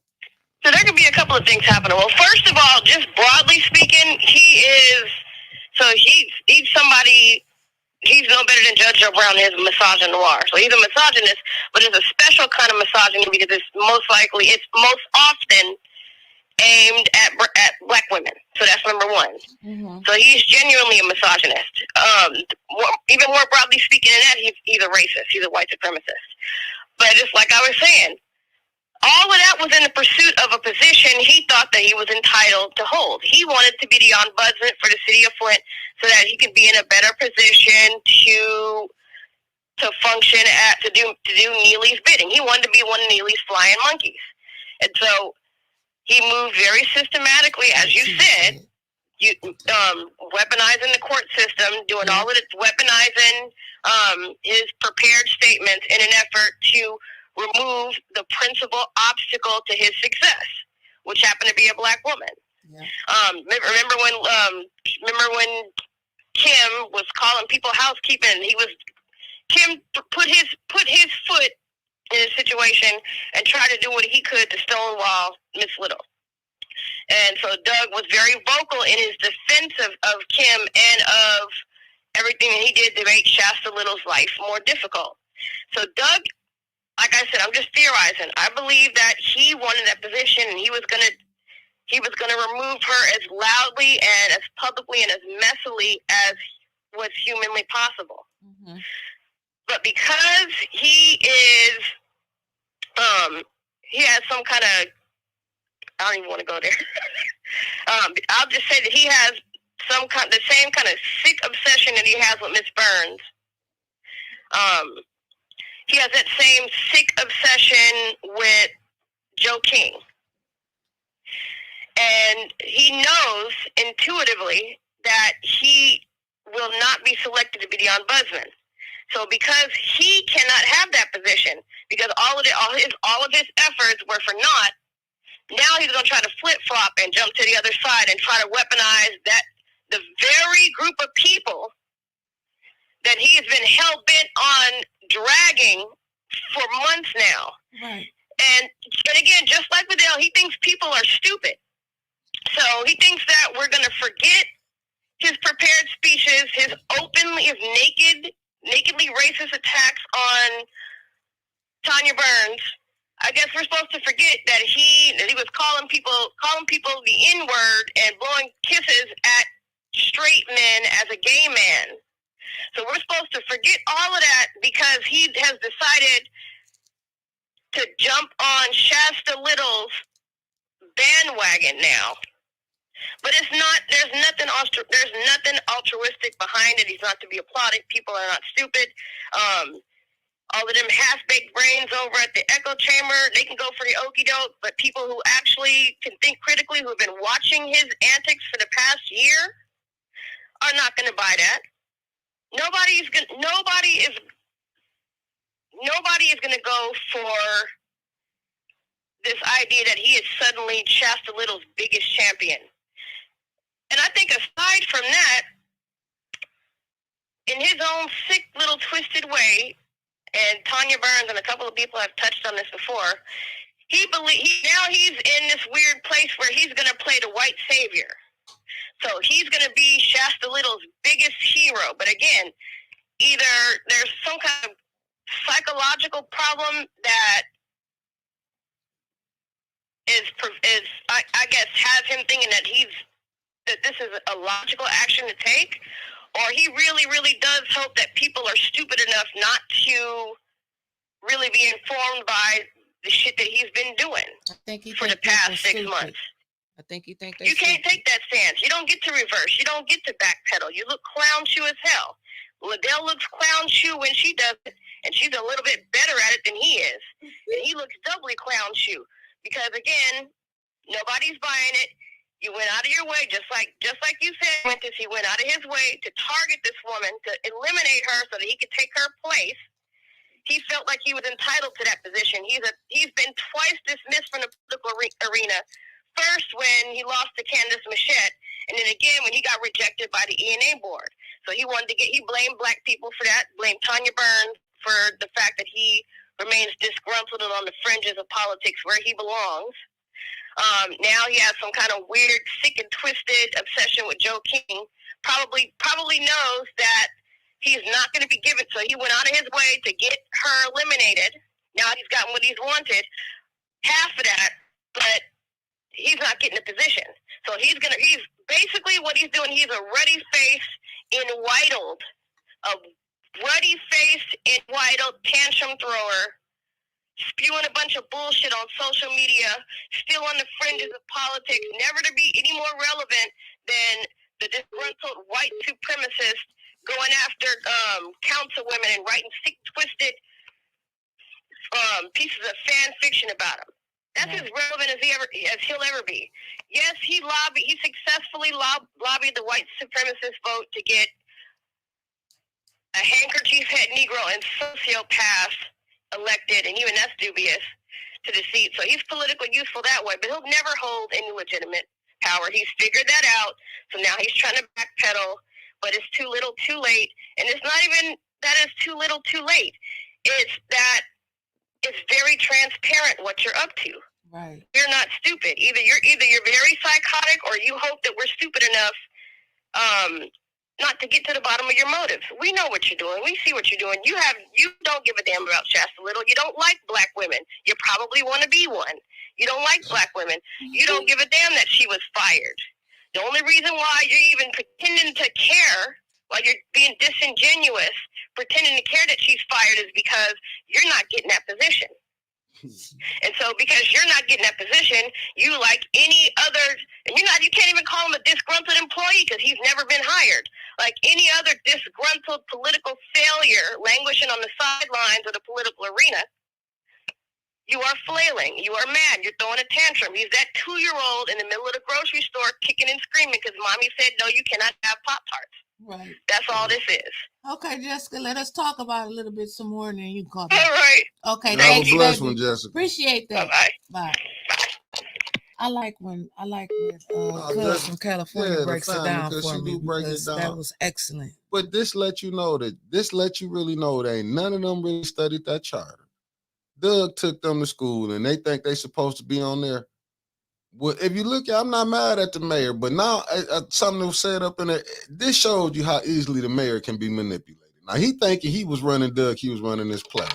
Speaker 5: So there could be a couple of things happening. Well, first of all, just broadly speaking, he's somebody. He's no better than Judge Joe Brown is misogynoir. So he's a misogynist, but it's a special kind of misogyny because it's most often aimed at black women. So that's number one. Mm-hmm. So he's genuinely a misogynist. Even more broadly speaking than that, he's a racist. He's a white supremacist. But just like I was saying, all of that was in the pursuit of a position he thought that he was entitled to hold. He wanted to be the ombudsman for the city of Flint so that he could be in a better position to function to do Neely's bidding. He wanted to be one of Neely's flying monkeys. And so he moved very systematically, as you said, weaponizing the court system, doing all of it, weaponizing his prepared statements in an effort to remove the principal obstacle to his success, which happened to be a black woman. Yeah. Remember when Kim was calling people housekeeping? Kim put his foot in a situation and tried to do what he could to stonewall Miss Little. And so Doug was very vocal in his defense of Kim and of everything that he did to make Shasta Little's life more difficult. So Doug, like I said, I'm just theorizing. I believe that he wanted that position, and he was gonna remove her as loudly and as publicly and as messily as was humanly possible. Mm-hmm. But because he has some kind of, I don't even want to go there. I'll just say that he has the same kind of sick obsession that he has with Miss Burns. He has that same sick obsession with Joe King. And he knows intuitively that he will not be selected to be the ombudsman. So because he cannot have that position, because all of his efforts were for naught, now he's going to try to flip-flop and jump to the other side and try to weaponize the very group of people that he has been hell-bent on dragging for months now. Right. And again, just like Liddell, he thinks people are stupid. So he thinks that we're going to forget his prepared speeches, his nakedly racist attacks on Tanya Burns. I guess we're supposed to forget that he was calling people the N-word and blowing kisses at straight men as a gay man. So we're supposed to forget all of that because he has decided to jump on Shasta Little's bandwagon now. But there's nothing altruistic behind it. He's not to be applauded. People are not stupid. All of them half-baked brains over at the echo chamber, they can go for the okie doke, but people who actually can think critically, who have been watching his antics for the past year, are not going to buy that. Nobody is going to go for this idea that he is suddenly Shasta Little's biggest champion. And I think aside from that, in his own sick little twisted way, and Tanya Burns and a couple of people have touched on this before, now he's in this weird place where he's going to play the white savior. So he's going to be Shasta Little's biggest hero. But again, either there's some kind of psychological problem that I guess has him thinking that this is a logical action to take, or he really, really does hope that people are stupid enough not to really be informed by the shit that he's been doing for the past 6 months.
Speaker 2: I think you think
Speaker 5: you can't take that stance. You don't get to reverse. You don't get to backpedal. You look clown shoe as hell. Liddell looks clown shoe when she does it, and she's a little bit better at it than he is. And he looks doubly clown shoe because, again, nobody's buying it. You went out of your way, just like you said, Winters. He went out of his way to target this woman, to eliminate her so that he could take her place. He felt like he was entitled to that position. He's been twice dismissed from the political arena. First, when he lost to Candace Machette, and then again when he got rejected by the ENA board. So he blamed black people for that, blamed Tanya Burns for the fact that he remains disgruntled and on the fringes of politics where he belongs. Now he has some kind of weird, sick and twisted obsession with Joe King. Probably knows that he's not going to be given, so he went out of his way to get her eliminated. Now he's gotten what he's wanted, half of that, but he's not getting a position. So he's basically what he's doing. He's a ruddy-faced, tantrum thrower, spewing a bunch of bullshit on social media, still on the fringes of politics, never to be any more relevant than the disgruntled white supremacist going after councilwomen and writing sick, twisted pieces of fan fiction about him. That's as relevant as he'll ever be. Yes, he successfully lobbied the white supremacist vote to get a handkerchief head Negro and sociopath elected, and even that's dubious, to the seat. So he's politically useful that way, but he'll never hold any legitimate power. He's figured that out, so now he's trying to backpedal, but it's too little too late. And it's not even that it's too little too late. It's that it's very transparent what you're up to.
Speaker 2: Right.
Speaker 5: You're not stupid. Either you're very psychotic, or you hope that we're stupid enough not to get to the bottom of your motives. We know what you're doing. We see what you're doing. You don't give a damn about Shasta Little. You don't like black women. You probably want to be one. You don't like black women. You don't give a damn that she was fired. The only reason why you're even pretending to care, while you're being disingenuous, pretending to care that she's fired, is because you're not getting that position. And so because you're not getting that position, you like any other, and you can't even call him a disgruntled employee because he's never been hired. Like any other disgruntled political failure languishing on the sidelines of the political arena, you are flailing. You are mad. You're throwing a tantrum. He's that 2-year-old in the middle of the grocery store kicking and screaming because mommy said, no, you cannot have Pop-Tarts.
Speaker 2: Right.
Speaker 5: That's all this is.
Speaker 2: Okay, Jessica, let us talk about it a little bit some more, and then you can call
Speaker 5: All
Speaker 2: back.
Speaker 5: right.
Speaker 2: Okay,
Speaker 4: Have
Speaker 2: thanks,
Speaker 4: a blessed
Speaker 2: baby.
Speaker 4: one, Jessica.
Speaker 2: Appreciate that.
Speaker 5: Bye-bye.
Speaker 2: Bye. I like when Cuz
Speaker 4: that's-
Speaker 2: from California
Speaker 4: the
Speaker 2: breaks it
Speaker 4: family,
Speaker 2: down
Speaker 4: 'cause
Speaker 2: for
Speaker 4: she
Speaker 2: me,
Speaker 4: do break it
Speaker 2: because that
Speaker 4: down.
Speaker 2: was excellent.
Speaker 4: But this let you really know that ain't none of them really studied that charter. Doug took them to school, and they think they supposed to be on there. Well, if you look, I'm not mad at the mayor, but now something was said up in there. This showed you how easily the mayor can be manipulated. Now he thinking he was running Doug, he was running this play.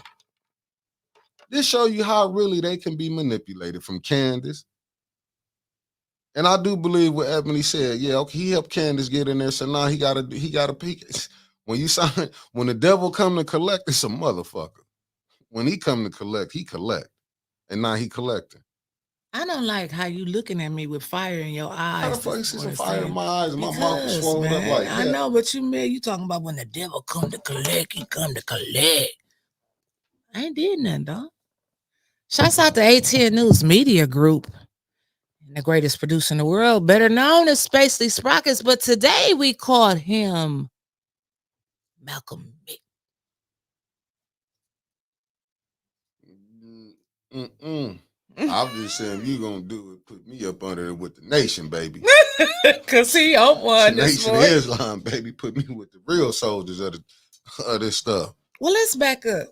Speaker 4: This show you how really they can be manipulated from Candace. And I do believe what Ebony said. Yeah, okay, he helped Candace get in there, so now he gotta peek. When the devil come to collect, it's a motherfucker. When he come to collect, he collect. And now he collecting.
Speaker 2: I don't like how you looking at me with fire in your eyes.
Speaker 4: How the fuck you see some fire in my eyes and my mouth
Speaker 2: Because,
Speaker 4: swollen up
Speaker 2: man,
Speaker 4: like
Speaker 2: I
Speaker 4: that?
Speaker 2: know, but you talking about when the devil come to collect, he come to collect. I ain't did nothing, dog. Shouts out to ATN News Media Group, the greatest producer in the world, better known as Spacely Sprockets. But today we called him Malcolm X.
Speaker 4: I'm just saying, if you gonna do it, put me up under it with the nation, baby.
Speaker 2: Cause he on one this
Speaker 4: Nation of
Speaker 2: morning.
Speaker 4: Islam, baby. Put me with the real soldiers of this stuff.
Speaker 2: Well, let's back up.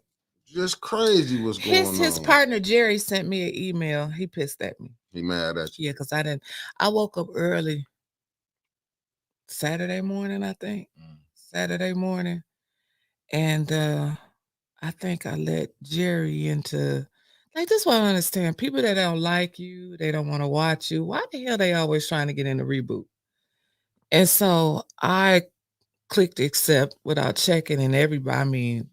Speaker 4: Just crazy what's going on.
Speaker 2: His partner Jerry sent me an email. He pissed at me.
Speaker 4: He mad at you.
Speaker 2: Yeah, because I woke up early Saturday morning, I think. Saturday morning. And I think I let Jerry into, like, this is what I understand. People that don't like you, they don't want to watch you. Why the hell they always trying to get in the reboot? And so I clicked accept without checking, and everybody, I mean,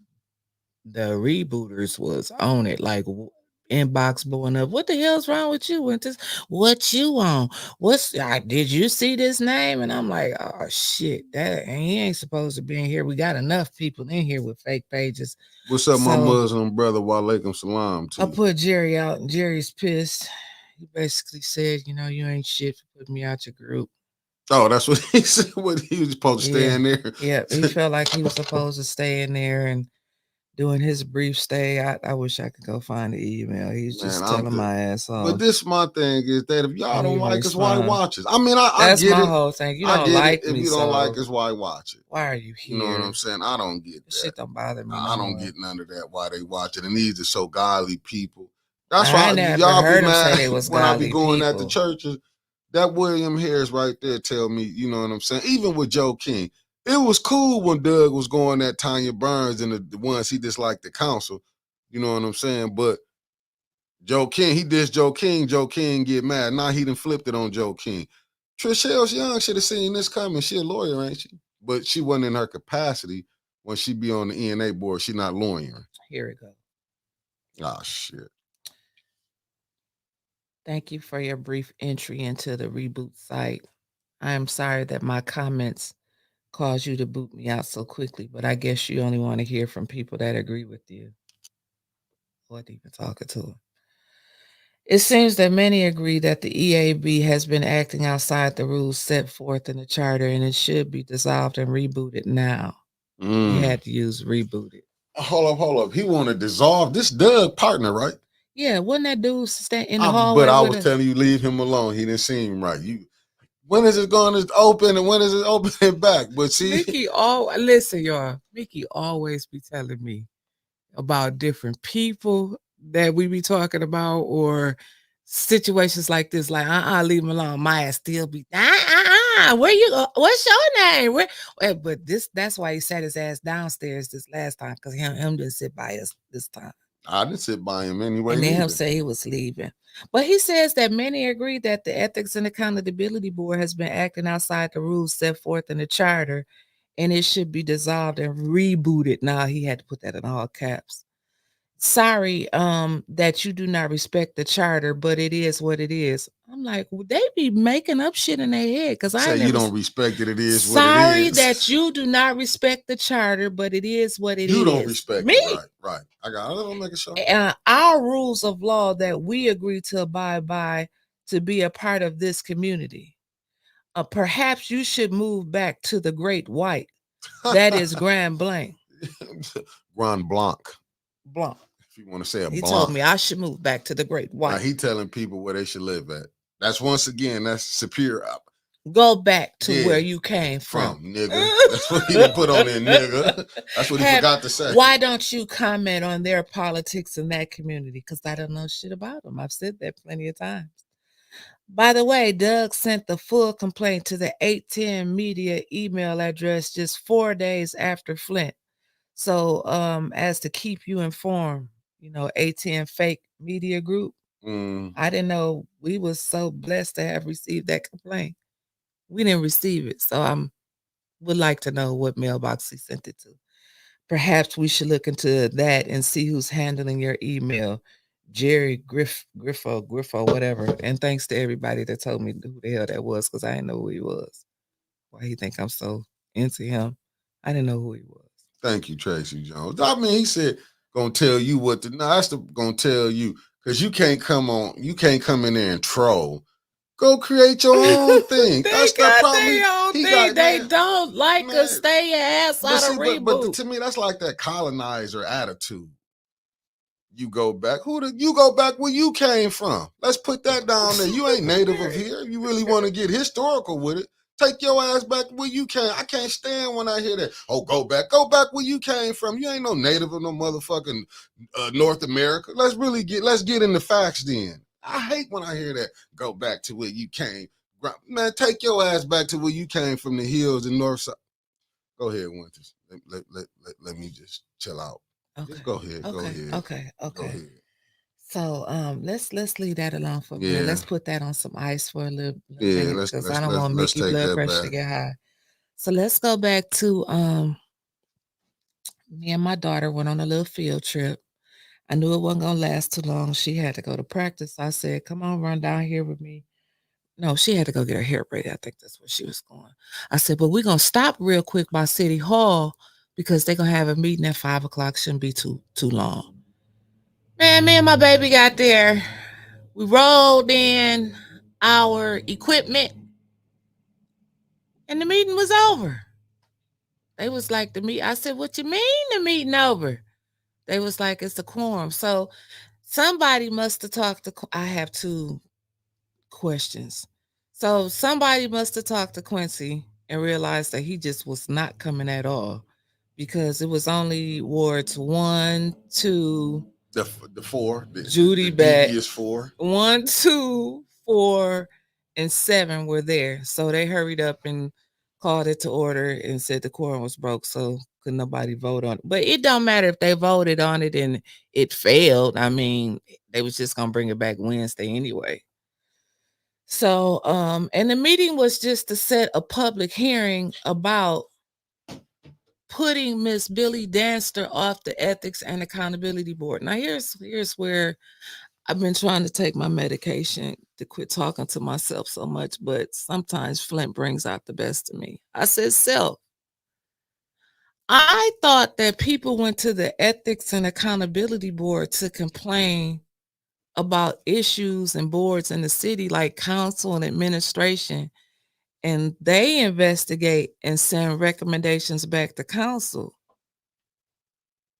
Speaker 2: the rebooters was on it. Like, inbox blowing up. What the hell's wrong with you? What you on? Did you see this name? And I'm like, oh shit, he ain't supposed to be in here. We got enough people in here with fake pages.
Speaker 4: What's up, my Muslim brother? Walaikum salam to
Speaker 2: I
Speaker 4: you.
Speaker 2: put Jerry out, and Jerry's pissed. He basically said, you ain't shit for putting me out your group.
Speaker 4: Oh, that's what he said. What he was supposed to stay in there.
Speaker 2: Yeah, he felt like he was supposed to stay in there and doing his brief stay. I wish I could go find the email. He's just telling my ass off.
Speaker 4: But this my thing is that if y'all don't like us, why watch us? I mean, I get it.
Speaker 2: That's my whole thing. You don't like me.
Speaker 4: If you don't like us, why watch it?
Speaker 2: Why are you here?
Speaker 4: You know what I'm saying? I don't get that.
Speaker 2: Shit don't bother me.
Speaker 4: I don't get none of that. Why they watch it? And these are so godly people. That's why
Speaker 2: y'all be mad when I be going at the churches.
Speaker 4: That William Harris right there tell me, you know what I'm saying? Even with Joe King, it was cool when Doug was going at Tanya Burns and the ones he disliked the council. You know what I'm saying? But Joe King, he dissed Joe King. Joe King get mad. Now he done flipped it on Joe King. Trishelle Young should have seen this coming. She a lawyer, ain't she? But she wasn't in her capacity when she be on the ENA board. She not lawyering.
Speaker 2: Here it goes.
Speaker 4: Oh, shit.
Speaker 2: Thank you for your brief entry into the reboot site. I am sorry that my comments caused you to boot me out so quickly, but I guess you only want to hear from people that agree with you. What even talking to them? It seems that many agree that the EAB has been acting outside the rules set forth in the charter and it should be dissolved and rebooted now. He had to use rebooted.
Speaker 4: Hold up. He want to dissolve this Doug partner, right?
Speaker 2: Yeah, wasn't that dude stand in the hallway?
Speaker 4: But I was telling you, leave him alone. He didn't seem right. When is it going to open and when is it opening back? But see,
Speaker 2: listen, y'all. Mickey always be telling me about different people that we be talking about or situations like this. Like, leave him alone. My ass still be, where you go? What's your name? But that's why he sat his ass downstairs this last time because him didn't sit by us this time.
Speaker 4: I didn't sit by him anyway.
Speaker 2: And then him say he was leaving. But he says that many agree that the Ethics and Accountability Board has been acting outside the rules set forth in the charter and it should be dissolved and rebooted. Now he had to put that in all caps. Sorry that you do not respect the charter, but it is what it is. I'm like, they be making up shit in their head because I
Speaker 4: say you don't respect it. It is what it is.
Speaker 2: Sorry that you do not respect the charter, but it is what it is.
Speaker 4: You don't respect me. It. Right. I don't make a show.
Speaker 2: Our rules of law that we agree to abide by to be a part of this community. Perhaps you should move back to the Great White. That is Grand Blanc.
Speaker 4: Grand Blanc.
Speaker 2: Blanc.
Speaker 4: If you want to say a
Speaker 2: He
Speaker 4: Blanc.
Speaker 2: told me I should move back to the Great White.
Speaker 4: Now he telling people where they should live at. That's once again, that's superior.
Speaker 2: Go back to where you came from.
Speaker 4: Nigga. That's what he put on there, nigga. That's what he forgot to say.
Speaker 2: Why don't you comment on their politics in that community? Because I don't know shit about them. I've said that plenty of times. By the way, Doug sent the full complaint to the 810 media email address just 4 days after Flint. So as to keep you informed, 810 fake media group. I didn't know we was so blessed to have received that complaint. We didn't receive it. So I would like to know what mailbox he sent it to. Perhaps we should look into that and see who's handling your email. Jerry Griffo, whatever. And thanks to everybody that told me who the hell that was because I didn't know who he was. Why he think I'm so into him? I didn't know who he was.
Speaker 4: Thank you, Tracy Jones. I mean, he said, gonna tell you what to, no, that's gonna tell you, because you can't come in there and troll. Go create your own thing. That's the problem.
Speaker 2: They don't like us. Stay your ass out of reboot.
Speaker 4: But to me, that's like that colonizer attitude. You go back. You go back where you came from. Let's put that down there. You ain't native of here. You really want to get historical with it. Take your ass back where you came. I can't stand when I hear that. Oh, go back where you came from. You ain't no native of no motherfucking North America. Let's get into facts then. I hate when I hear that. Go back to where you came. Man, take your ass back to where you came from, the hills and north side. Go ahead, Winters. Let me just chill out.
Speaker 2: Okay.
Speaker 4: Just go ahead.
Speaker 2: Okay.
Speaker 4: Go ahead.
Speaker 2: So let's leave that alone for a minute. Let's put that on some ice for a little minute because I don't want Mickey blood pressure to get high. So let's go back to me and my daughter went on a little field trip. I knew it wasn't gonna last too long. She had to go to practice. I said, "Come on, run down here with me." No, she had to go get her hair braided. I think that's where she was going. I said, "But we're gonna stop real quick by City Hall because they're gonna have a meeting at 5 o'clock. Shouldn't be too long." Man, me and my baby got there. We rolled in our equipment, and the meeting was over. They was like, I said, "What you mean the meeting over?" They was like, "It's the quorum." So somebody must have talked to, I have two questions. So somebody must have talked to Quincy and realized that he just was not coming at all, because it was only wards 1, 2,
Speaker 4: The four,
Speaker 2: Judy
Speaker 4: the
Speaker 2: back.
Speaker 4: devious 4.
Speaker 2: 1, 2, 4, and 7 were there. So they hurried up and called it to order and said the quorum was broke, so could nobody vote on it. But it don't matter if they voted on it and it failed. I mean, they was just gonna bring it back Wednesday anyway. So, and the meeting was just to set a public hearing about putting Miss Billy Danster off the Ethics and Accountability Board. Now, here's where I've been trying to take my medication to quit talking to myself so much, but sometimes Flint brings out the best of me. I said, "Self, I thought that people went to the Ethics and Accountability Board to complain about issues and boards in the city like council and administration, and they investigate and send recommendations back to council."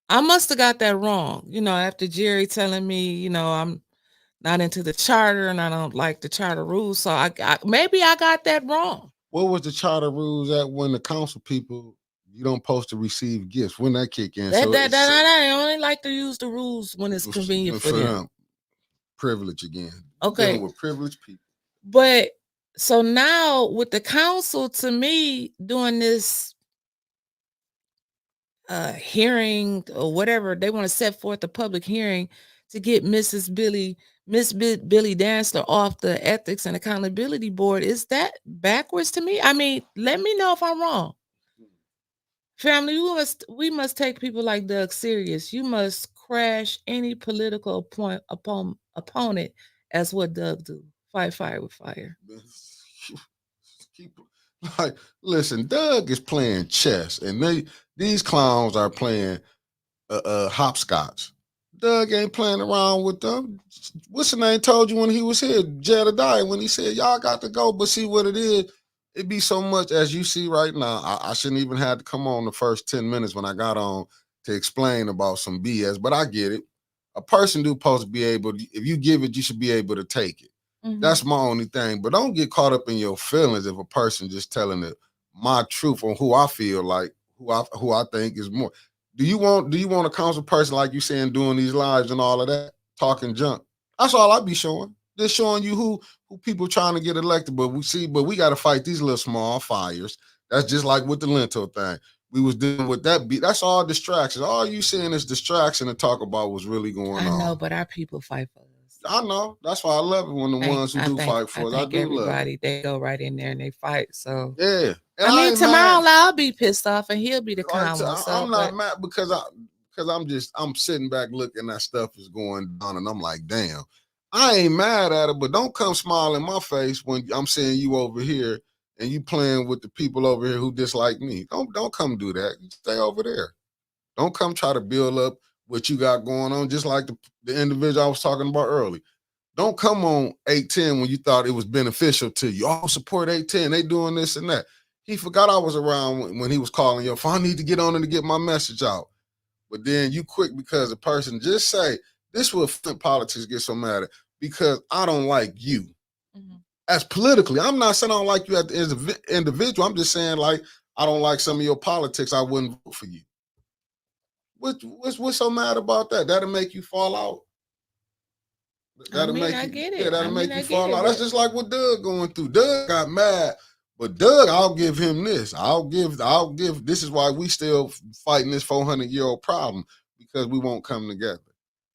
Speaker 2: I must have got that wrong, after Jerry telling me, I'm not into the charter and I don't like the charter rules. So maybe I got that wrong.
Speaker 4: What was the charter rules at when the council people, you don't supposed to receive gifts? When that kick in?
Speaker 2: They only like to use the rules when it's convenient for them.
Speaker 4: Privilege again.
Speaker 2: Okay.
Speaker 4: Dealing with privileged people.
Speaker 2: But so now with the council, to me, doing this hearing or whatever, they want to set forth a public hearing to get Miss Billy Danster off the Ethics and Accountability Board. Is that backwards to me? I mean, let me know if I'm wrong. Family, we must take people like Doug serious. You must crash any political opponent as what Doug do. Fight fire with fire.
Speaker 4: Like, listen, Doug is playing chess, and these clowns are playing hopscotch. Doug ain't playing around with them. What's the name told you when he was here, Jedediah, when he said, "Y'all got to go," but see what it is. It be so much, as you see right now. I shouldn't even have to come on the first 10 minutes when I got on to explain about some BS, but I get it. A person do supposed to be able, if you give it, you should be able to take it. Mm-hmm. That's my only thing. But don't get caught up in your feelings if a person just telling my truth on who I feel like, who I think is more. Do you want a council person like you saying doing these lives and all of that, talking junk? That's all I be showing. Just showing you who people trying to get elected. But we got to fight these little small fires. That's just like with the Lento thing. We was dealing with that beat. That's all distractions. All you seeing is distraction to talk about what's really going on.
Speaker 2: I know, but our people fight for us.
Speaker 4: I know. That's why I love it when the ones who fight for us. I do
Speaker 2: everybody, they go right in there and they fight. So
Speaker 4: yeah.
Speaker 2: And I mean, tomorrow I'll be pissed off and he'll be the calm one.
Speaker 4: I'm not mad because I'm sitting back looking at stuff is going down and I'm like, damn, I ain't mad at it, but don't come smile in my face when I'm seeing you over here and you playing with the people over here who dislike me. Don't come do that. You stay over there. Don't come try to build up what you got going on, just like the individual I was talking about earlier. Don't come on 810 when you thought it was beneficial to you. Oh, support 810. They doing this and that. He forgot I was around when he was calling you. If I need to get on and to get my message out. But then you quick because a person just say, this will Flint politics get so mad at because I don't like you. Mm-hmm. As politically, I'm not saying I don't like you as an individual. I'm just saying like, I don't like some of your politics. I wouldn't vote for you. What's so mad about that? That'll make you fall out. That'll make you fall out. That's just like what Doug going through. Doug got mad, but Doug, I'll give him this. I'll give. This is why we still fighting this 400-year-old problem because we won't come together.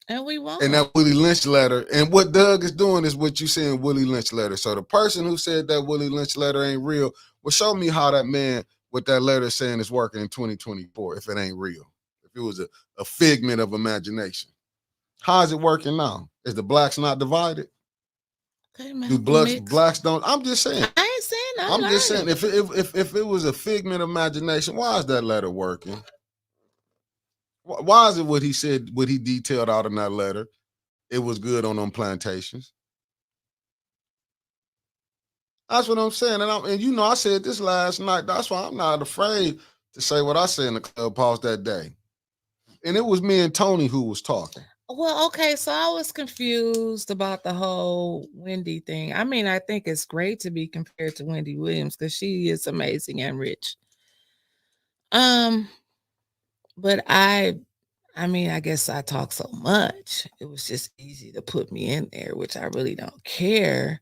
Speaker 2: And we won't.
Speaker 4: And that Willie Lynch letter, and what Doug is doing is what you saying Willie Lynch letter. So the person who said that Willie Lynch letter ain't real, well, show me how that man with that letter saying is working in 2024 if it ain't real. If it was a figment of imagination. How's it working now? Is the blacks not divided?
Speaker 2: Okay,
Speaker 4: Do blacks don't? I'm just saying.
Speaker 2: I ain't saying
Speaker 4: I'm just saying. If it was a figment of imagination, why is that letter working? Why is it what he said? What he detailed out in that letter? It was good on them plantations. That's what I'm saying. And you know, I said this last night. That's why I'm not afraid to say what I said in the clubhouse that day. And it was me and Tony who was talking.
Speaker 2: Well, okay, so I was confused about the whole Wendy thing. I mean, I think it's great to be compared to Wendy Williams because she is amazing and rich. But I mean, I guess I talk so much. It was just easy to put me in there, which I really don't care.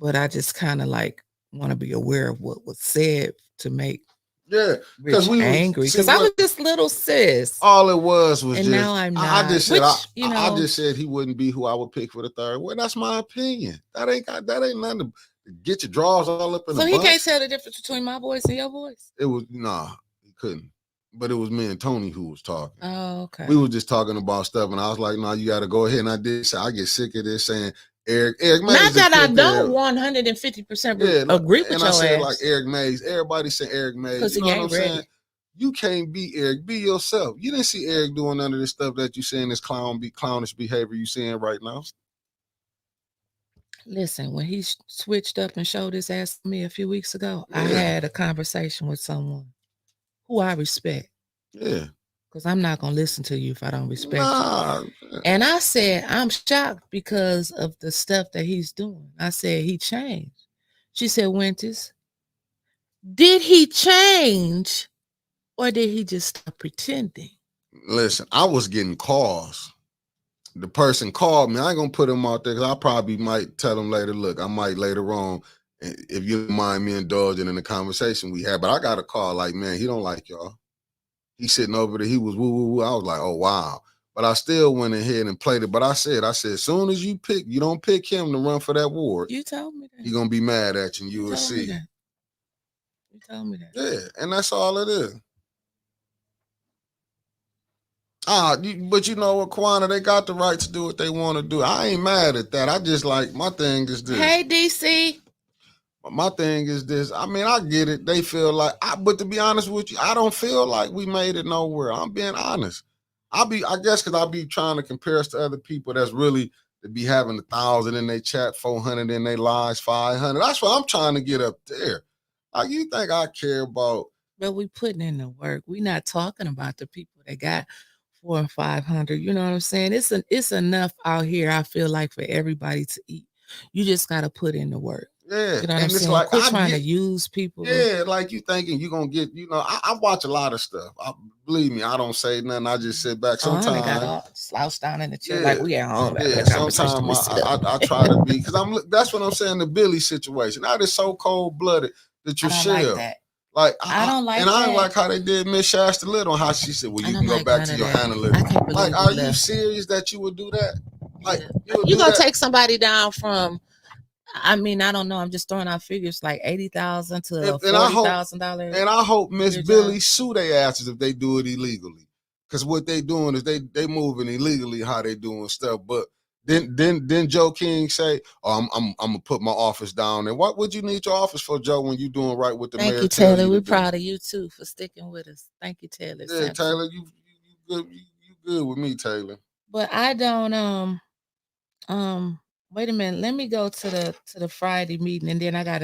Speaker 2: But I just kind of like want to be aware of what was said to make
Speaker 4: because we
Speaker 2: angry. Because I was just little sis.
Speaker 4: All it was and just.
Speaker 2: Now I'm not.
Speaker 4: I just said I just said he wouldn't be who I would pick for the third. Well, that's my opinion. That ain't nothing to get your drawers all up in.
Speaker 2: So he can't tell the difference between my voice and your voice.
Speaker 4: It was he couldn't. But it was me and Tony who was talking.
Speaker 2: Oh, okay.
Speaker 4: We were just talking about stuff, and I was like, "No, you got to go ahead." And I did say, I get sick of this saying Eric Mays.
Speaker 2: Not that I don't 150% agree with your
Speaker 4: said,
Speaker 2: ass.
Speaker 4: Like Eric Mays. Everybody said Eric Mays.
Speaker 2: Because
Speaker 4: you know
Speaker 2: he ain't
Speaker 4: what I'm
Speaker 2: ready.
Speaker 4: saying? You can't be Eric. Be yourself. You didn't see Eric doing none of this stuff that you saying this clownish behavior you seeing right now.
Speaker 2: Listen, when he switched up and showed his ass to me a few weeks ago, I had a conversation with someone who I respect.
Speaker 4: Yeah.
Speaker 2: Because I'm not going to listen to you if I don't respect you. And I said, I'm shocked because of the stuff that he's doing. I said, he changed. She said, Winters, did he change or did he just stop pretending?
Speaker 4: Listen, I was getting calls. The person called me. I ain't going to put him out there because I probably might tell him later, look, I might later on, if you don't mind me indulging in the conversation we had. But I got a call like, man, he don't like y'all. He's sitting over there. He was woo, woo, woo. I was like, oh, wow. But I still went ahead and played it. But I said, as soon as you don't pick him to run for that ward.
Speaker 2: You told me that.
Speaker 4: He's going to be mad at you and you will see.
Speaker 2: You told me that.
Speaker 4: Yeah, and that's all it is. But you know what, Kwana, they got the right to do what they want to do. I ain't mad at that. I just like, my thing is this.
Speaker 2: Hey, DC.
Speaker 4: My thing is this. I mean, I get it. They feel like, but to be honest with you, I don't feel like we made it nowhere. I'm being honest. I guess because I be trying to compare us to other people that's really to be having 1,000 in their chat, 400 in their lives, 500. That's what I'm trying to get up there. Like, you think I care about?
Speaker 2: But we putting in the work. We not talking about the people that got 400 and 500. You know what I'm saying? It's enough out here, I feel like, for everybody to eat. You just got to put in the work.
Speaker 4: Yeah,
Speaker 2: you know what I'm
Speaker 4: it's
Speaker 2: saying?
Speaker 4: like
Speaker 2: quit trying to use people.
Speaker 4: Yeah, like you thinking you gonna get. You know, I watch a lot of stuff. Believe me, I don't say nothing. I just sit back. Sometimes
Speaker 2: I got all slouched down in the chair like we at home.
Speaker 4: Yeah, sometimes I try to be because that's what I'm saying. The Billy situation. That is so cold blooded that you share. Like
Speaker 2: I don't like
Speaker 4: and
Speaker 2: that.
Speaker 4: I don't like how they did Miss Shasta Little on how she said, well, you can go back to your analyst. Like, are you serious that you would do that? Like,
Speaker 2: you gonna take somebody down from? I mean, I don't know. I'm just throwing out figures like $80,000 to $40,000.
Speaker 4: And I hope Miss Billy sue their asses if they do it illegally, because what they doing is they moving illegally how they doing stuff. But then Joe King say, "Oh, I'm gonna put my office down." And what would you need your office for, Joe, when you doing right with the mayor?
Speaker 2: Thank you, Taylor. We're proud of you too for sticking with us. Thank you, Taylor.
Speaker 4: Yeah, Taylor, you good with me, Taylor.
Speaker 2: But I don't wait a minute. Let me go to the Friday meeting, and then I got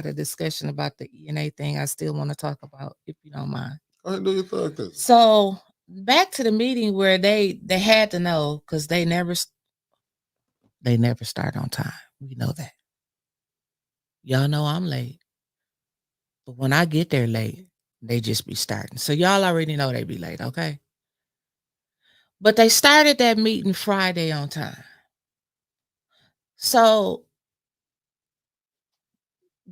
Speaker 2: a discussion about the ENA thing I still want to talk about, if you don't mind.
Speaker 4: Go ahead, do your thing.
Speaker 2: So back to the meeting where they had to know, because they never start on time. We know that. Y'all know I'm late. But when I get there late, they just be starting. So y'all already know they be late, okay? But they started that meeting Friday on time. So,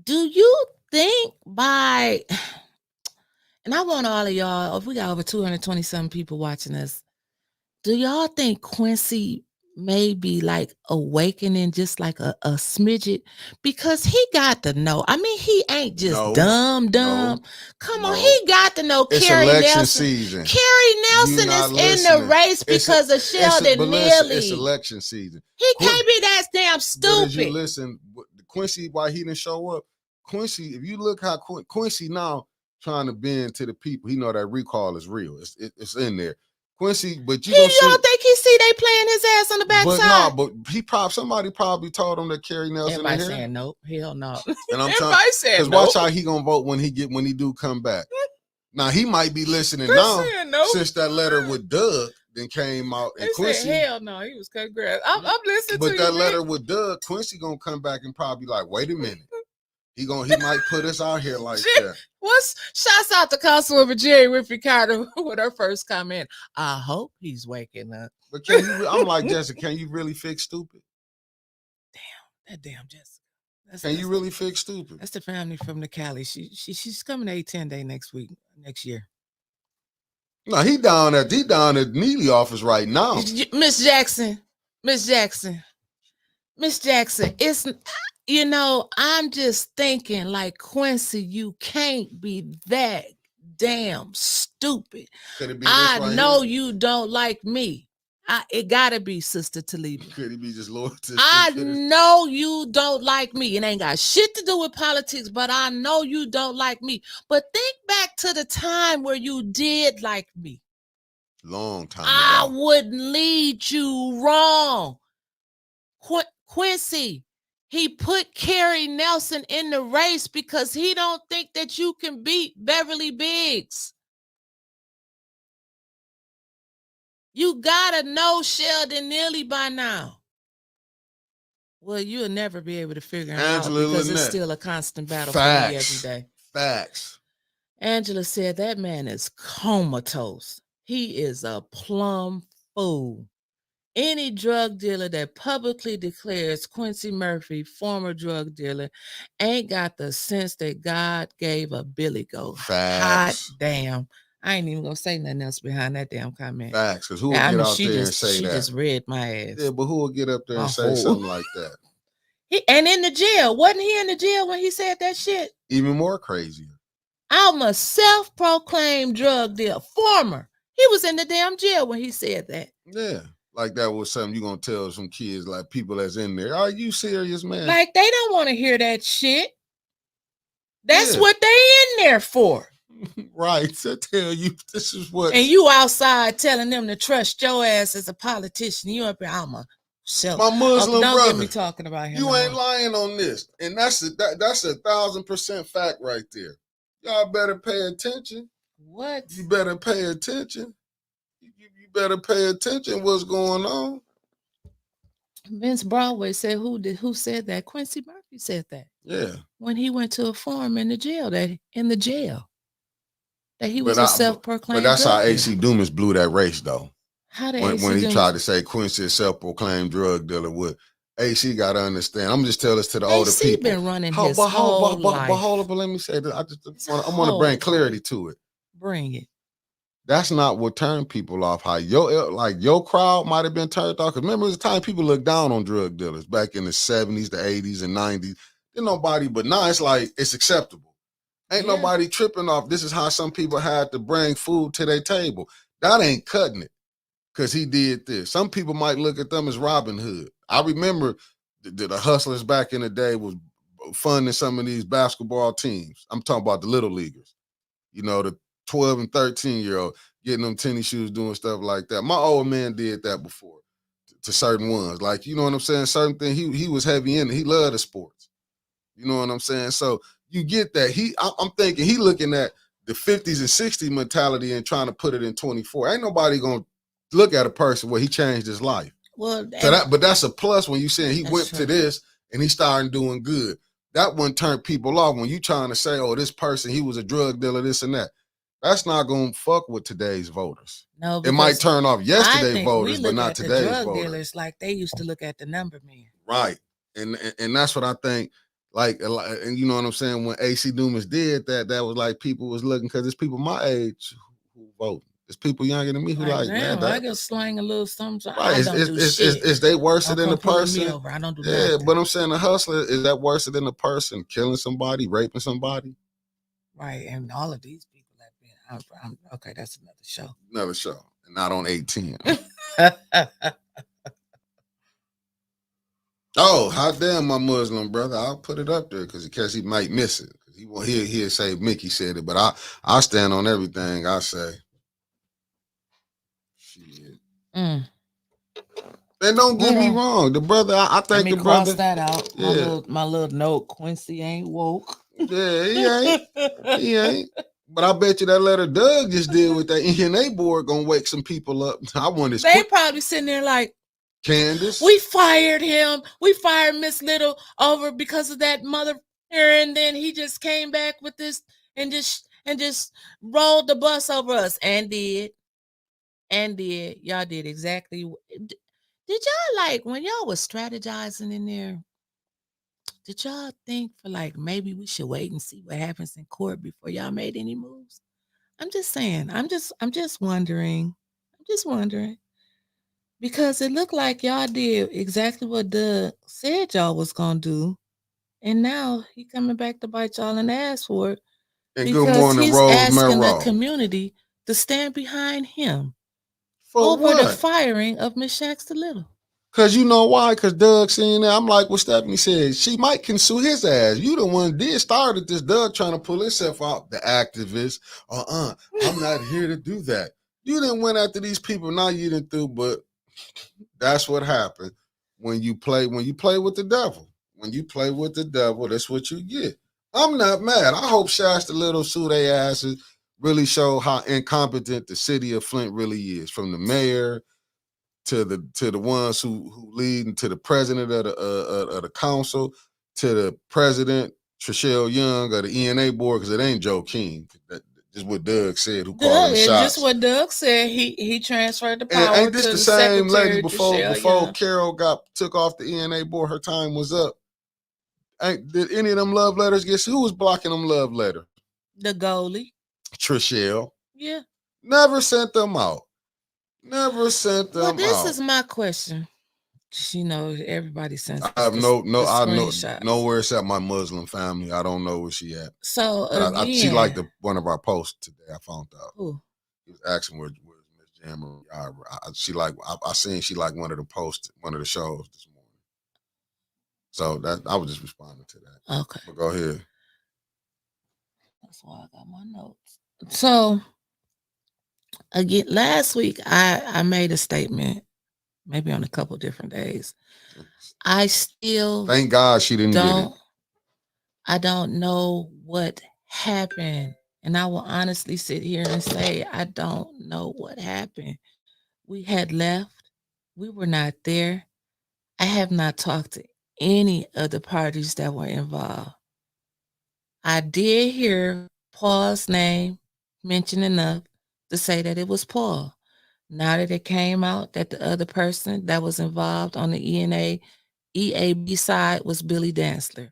Speaker 2: do you think and I want all of y'all, if we got over 220 some people watching us, do y'all think Quincy maybe like awakening just like a smidget because he got to know. I mean, he ain't just
Speaker 4: No,
Speaker 2: dumb.
Speaker 4: no,
Speaker 2: Come on,
Speaker 4: no.
Speaker 2: he got to know
Speaker 4: It's
Speaker 2: Carrie
Speaker 4: election
Speaker 2: Nelson.
Speaker 4: season.
Speaker 2: Carrie Nelson
Speaker 4: not
Speaker 2: is in
Speaker 4: listening.
Speaker 2: the race because of Sheldon
Speaker 4: but listen, it's
Speaker 2: Neely.
Speaker 4: election season.
Speaker 2: He can't be that damn
Speaker 4: But as you
Speaker 2: stupid.
Speaker 4: listen, Quincy, why he didn't show up? Quincy, if you look how Quincy now trying to bend to the people, he know that recall is real. It's in there. Quincy, but you
Speaker 2: don't think he see they playing his ass on the backside?
Speaker 4: But he somebody probably told him that Carrie Nelson.
Speaker 2: Everybody saying nope, hell no.
Speaker 4: And I'm
Speaker 2: Everybody saying
Speaker 4: because
Speaker 2: nope.
Speaker 4: watch how he gonna vote when he do come back. Now he might be listening now since that letter with Doug then came out and Quincy.
Speaker 2: Said, hell no, he was cutting grass. I'm listening
Speaker 4: but
Speaker 2: to
Speaker 4: that
Speaker 2: you,
Speaker 4: letter
Speaker 2: man.
Speaker 4: with Doug, Quincy gonna come back and probably like, wait a minute. He might put us out here like that.
Speaker 2: Shouts out to Councilwoman Jerry Whitfield Carter with her first comment. I hope he's waking up.
Speaker 4: But I'm like, Jessica, can you really fix stupid?
Speaker 2: That damn Jessica.
Speaker 4: Can you really fix stupid?
Speaker 2: That's the family from the Cali. She's coming to A10 Day next year.
Speaker 4: No, he down at Neely office right now.
Speaker 2: Miss Jackson, it's, I'm just thinking like, Quincy, you can't be that damn stupid. I know you don't like me. It gotta be Sister Taliba.
Speaker 4: Could he be just loyal to
Speaker 2: I know you don't like me. It ain't got shit to do with politics, but I know you don't like me. But think back to the time where you did like me.
Speaker 4: Long time
Speaker 2: I
Speaker 4: ago.
Speaker 2: wouldn't lead you wrong. Quincy, he put Carrie Nelson in the race because he don't think that you can beat Beverly Biggs. You gotta know Sheldon Neely by now. Well, you'll never be able to figure him out because it's still a constant battle for me every day.
Speaker 4: Facts.
Speaker 2: Angela said that man is comatose. He is a plumb fool. Any drug dealer that publicly declares Quincy Murphy, former drug dealer, ain't got the sense that God gave a Billy Goat.
Speaker 4: Facts.
Speaker 2: Hot damn. I ain't even gonna say nothing else behind that damn comment.
Speaker 4: Facts, because who will get out there and say that?
Speaker 2: She just read my ass.
Speaker 4: Yeah, but who will get up there and say something like that?
Speaker 2: And in the jail. Wasn't he in the jail when he said that shit?
Speaker 4: Even more crazier.
Speaker 2: I'm a self-proclaimed drug dealer. Former. He was in the damn jail when he said that.
Speaker 4: Yeah. Like that was something you're going to tell some kids, like people that's in there. Are you serious, man?
Speaker 2: Like they don't want to hear that shit. That's what they in there for.
Speaker 4: Right. To tell you this is what.
Speaker 2: And you outside telling them to trust your ass as a politician. You up here, I'm a self.
Speaker 4: My Muslim
Speaker 2: don't
Speaker 4: brother.
Speaker 2: Get me talking about him.
Speaker 4: You ain't lying on this. And that's 1,000% fact right there. Y'all better pay attention.
Speaker 2: What?
Speaker 4: You better pay attention. You better pay attention what's going on.
Speaker 2: Vince Broadway said, who said that? Quincy Murphy said that.
Speaker 4: Yeah.
Speaker 2: When he went to a forum in the jail, that he was a self-proclaimed.
Speaker 4: But that's how AC Dumas blew that race, though.
Speaker 2: How did
Speaker 4: when he tried to say Quincy is self-proclaimed drug dealer with AC got to understand. I'm just telling this to the older people.
Speaker 2: AC been running his whole life.
Speaker 4: But hold up, but let me say this. I want to bring clarity to it.
Speaker 2: Bring it.
Speaker 4: That's not what turned people off. How your crowd might have been turned off. Because remember, it was a time people looked down on drug dealers back in the 70s, the 80s, and 90s. Then nobody, but now it's like it's acceptable. Ain't nobody tripping off. This is how some people had to bring food to their table. That ain't cutting it because he did this. Some people might look at them as Robin Hood. I remember the hustlers back in the day was funding some of these basketball teams. I'm talking about the little leaguers. You know, the 12 and 13-year-old getting them tennis shoes, doing stuff like that. My old man did that before to certain ones. Like, you know what I'm saying? Certain things, he was heavy in it. He loved the sports. You know what I'm saying? So you get that. I'm thinking he looking at the 50s and 60s mentality and trying to put it in 24. Ain't nobody going to look at a person where he changed his life.
Speaker 2: Well,
Speaker 4: but that's a plus when you saying he went to this and he started doing good. That one turned people off when you trying to say, oh, this person, he was a drug dealer, this and that. That's not going to fuck with today's voters.
Speaker 2: No,
Speaker 4: it might turn off yesterday's voters, but not today's
Speaker 2: drug
Speaker 4: voters.
Speaker 2: Dealers like they used to look at the number man.
Speaker 4: Right. And that's what I think. Like, and you know what I'm saying? When AC Dumas did that, that was like people was looking because it's people my age who vote. There's people younger than me who like,
Speaker 2: damn,
Speaker 4: man,
Speaker 2: I can slang a little something.
Speaker 4: right.
Speaker 2: I don't do shit.
Speaker 4: Is they worse
Speaker 2: Don't
Speaker 4: than the
Speaker 2: come pulling me
Speaker 4: person?
Speaker 2: over. I don't do
Speaker 4: Yeah,
Speaker 2: nothing.
Speaker 4: but I'm saying the hustler, is that worse than the person killing somebody, raping somebody?
Speaker 2: Right, and all of these people have been. Okay, that's another show.
Speaker 4: Another show, and not on 18. Oh, how damn my Muslim brother! I'll put it up there because he might miss it. He'll say Mickey said it, but I stand on everything I say. Shit. And don't get me wrong, the brother. I think the brother.
Speaker 2: Cross that out.
Speaker 4: Yeah.
Speaker 2: My little note. Quincy ain't woke.
Speaker 4: Yeah, he ain't. But I bet you that letter Doug just did with that ENA board gonna wake some people up. I want
Speaker 2: They probably sitting there like,
Speaker 4: Candace.
Speaker 2: We fired him. We fired Miss Little over because of that mother. And then he just came back with this and just rolled the bus over us and did. Y'all did exactly. Did y'all like when y'all was strategizing in there? Did y'all think for like maybe we should wait and see what happens in court before y'all made any moves? I'm just saying. I'm just wondering. Because it looked like y'all did exactly what Doug said y'all was gonna do, and now he coming back to bite y'all in the ass for it.
Speaker 4: And good morning, he's asking
Speaker 2: the community to stand behind him
Speaker 4: for
Speaker 2: over the firing of Miss Shaxter Little.
Speaker 4: Cause you know why? Cause Doug seen that. I'm like what Stephanie said. She might can sue his ass. You the one did started this. Doug trying to pull himself out. The activist. I'm not here to do that. You didn't went after these people. Now you didn't do. But that's what happened when you play with the devil. When you play with the devil, that's what you get. I'm not mad. I hope Shaxter Little sue their asses. Really show how incompetent the city of Flint really is. From the mayor to the ones who lead, to the president of the council, to the president Trishelle Young of the ENA board, because it ain't Joe King. Just what Doug said. Who called the shots?
Speaker 2: Just what Doug said. He transferred the power.
Speaker 4: Ain't this
Speaker 2: to
Speaker 4: the same lady before
Speaker 2: Young.
Speaker 4: Carol took off the ENA board? Her time was up. Did any of them love letters get? Who was blocking them love letters?
Speaker 2: The goalie.
Speaker 4: Trishelle.
Speaker 2: Yeah.
Speaker 4: Never sent them out. Never sent them out.
Speaker 2: This is my question. You know, everybody sends.
Speaker 4: I have I know nowhere except my Muslim family. I don't know where she at.
Speaker 2: So
Speaker 4: she liked one of our posts today. I found out.
Speaker 2: Who?
Speaker 4: He was asking where Miss Jammer. I seen she liked one of the posts, one of the shows this morning. So that I was just responding to that.
Speaker 2: Okay.
Speaker 4: But go ahead.
Speaker 2: That's why I got my notes. So again, last week I made a statement, maybe on a couple different days. I still
Speaker 4: thank God she didn't get it.
Speaker 2: I don't know what happened. And I will honestly sit here and say I don't know what happened. We had left. We were not there. I have not talked to any of the parties that were involved. I did hear Paul's name mentioned enough to say that it was Paul. Now that it came out that the other person that was involved on the EAB side was Billy Dantzler.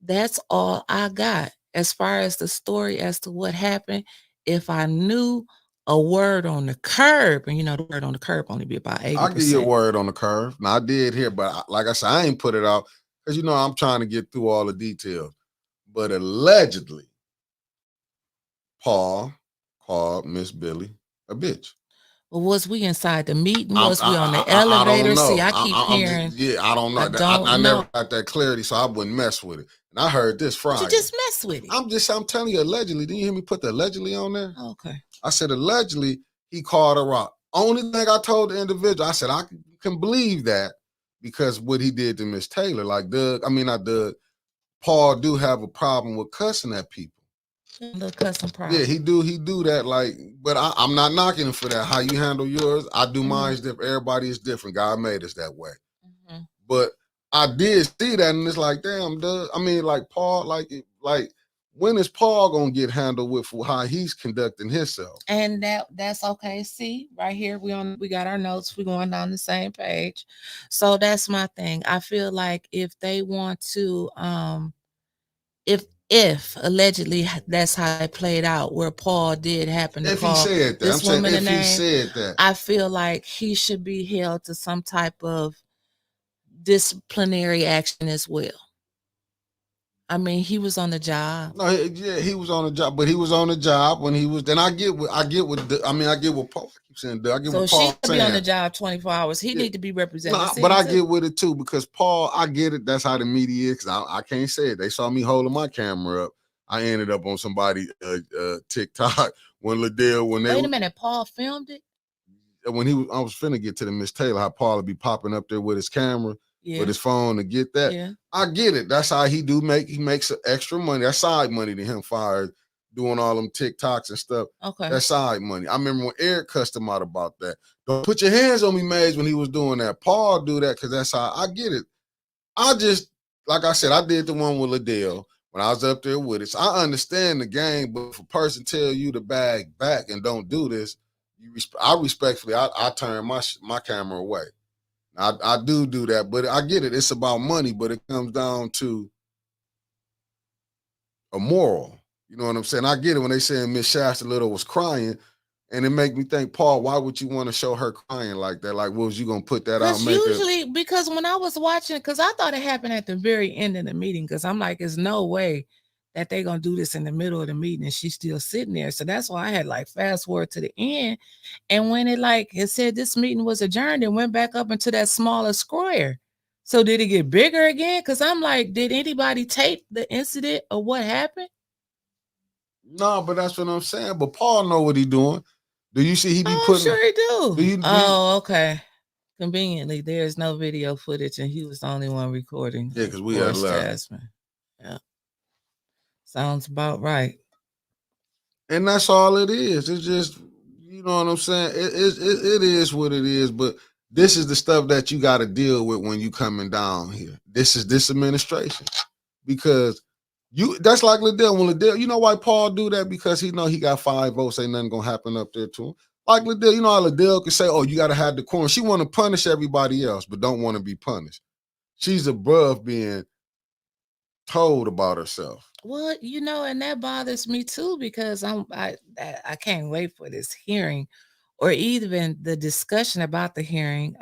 Speaker 2: That's all I got as far as the story as to what happened. If I knew a word on the curb, and you know the word on the curb only be about 80%.
Speaker 4: I'll give you a word on the curve. Now I did hear, but like I said, I ain't put it out because I'm trying to get through all the details. But allegedly, Paul called Miss Billy a bitch.
Speaker 2: Well, was we inside the meeting? Was we on the elevator? See, I keep hearing.
Speaker 4: I don't know. I never got that clarity, so I wouldn't mess with it. And I heard this Friday.
Speaker 2: But you just mess with it.
Speaker 4: I'm telling you, allegedly. Didn't you hear me put the allegedly on there?
Speaker 2: Okay.
Speaker 4: I said allegedly he called her out. Only thing I told the individual, I said I can believe that because what he did to Miss Taylor, like not Doug. Paul do have a problem with cussing at people.
Speaker 2: The cussing problem.
Speaker 4: Yeah, he do that. But I'm not knocking him for that. How you handle yours, I do mine is different. Everybody is different. God made us that way. Mm-hmm. But I did see that, and it's like, damn, Doug. Paul, like when is Paul gonna get handled with how he's conducting himself?
Speaker 2: And that's okay. See, right here, we got our notes. We're going down the same page. So that's my thing. I feel like if they want to, if allegedly that's how it played out, where Paul did happen to
Speaker 4: If he
Speaker 2: call
Speaker 4: said that, I'm
Speaker 2: this
Speaker 4: saying
Speaker 2: woman a
Speaker 4: if he
Speaker 2: name,
Speaker 4: said that.
Speaker 2: I feel like he should be held to some type of disciplinary action as well. I mean, he was on the job.
Speaker 4: No, yeah, he was on the job, but he was on the job when he was. Then I get what I get what Paul I keep saying. I get
Speaker 2: So
Speaker 4: what
Speaker 2: she
Speaker 4: Paul
Speaker 2: should be
Speaker 4: saying.
Speaker 2: on the job 24 hours. He need to be represented.
Speaker 4: No, but I get with it too because Paul, I get it. That's how the media is. Cause I can't say it. They saw me holding my camera up. I ended up on somebody TikTok when Liddell
Speaker 2: Wait a minute, Paul filmed it.
Speaker 4: When I was finna get to the Miss Taylor, how Paul would be popping up there with his camera.
Speaker 2: Yeah.
Speaker 4: With his phone to get that.
Speaker 2: Yeah.
Speaker 4: I get it. That's how he makes extra money. That's side money to him fired doing all them TikToks and stuff.
Speaker 2: Okay.
Speaker 4: That's side money. I remember when Eric cussed him out about that. Don't put your hands on me, Maze, when he was doing that. Paul do that because that's how I get it. I just, like I said, I did the one with Liddell when I was up there with it. So I understand the game, but if a person tell you to bag back and don't do this, I respectfully, I turn my camera away. I do that, but I get it. It's about money, but it comes down to a moral. You know what I'm saying? I get it when they saying Miss Shasta Little was crying, and it make me think, Paul, why would you want to show her crying like that? Like, what was you gonna put that out?
Speaker 2: Because when I was watching, because I thought it happened at the very end of the meeting, because I'm like, there's no way that they're gonna do this in the middle of the meeting and she's still sitting there. So that's why I had like fast forward to the end. And when it said this meeting was adjourned and went back up into that smaller square. So did it get bigger again? Because I'm like, did anybody tape the incident or what happened?
Speaker 4: No, but that's what I'm saying. But Paul know what he doing. Do you see he be
Speaker 2: putting? Sure he do. Okay. Conveniently, there's no video footage and he was the only one recording.
Speaker 4: Yeah, because we had left.
Speaker 2: Yeah. Sounds about right.
Speaker 4: And that's all it is. It's just, you know what I'm saying? It is what it is, but this is the stuff that you got to deal with when you coming down here. This is this administration. Because that's like Liddell. When Liddell, you know why Paul do that? Because he know he got 5 votes, ain't nothing gonna happen up there to him. Like Liddell, you know how Liddell can say, oh, you got to have the quorum. She want to punish everybody else, but don't want to be punished. She's above being told about herself.
Speaker 2: Well, and that bothers me too, because I can't wait for this hearing or even the discussion about the hearing.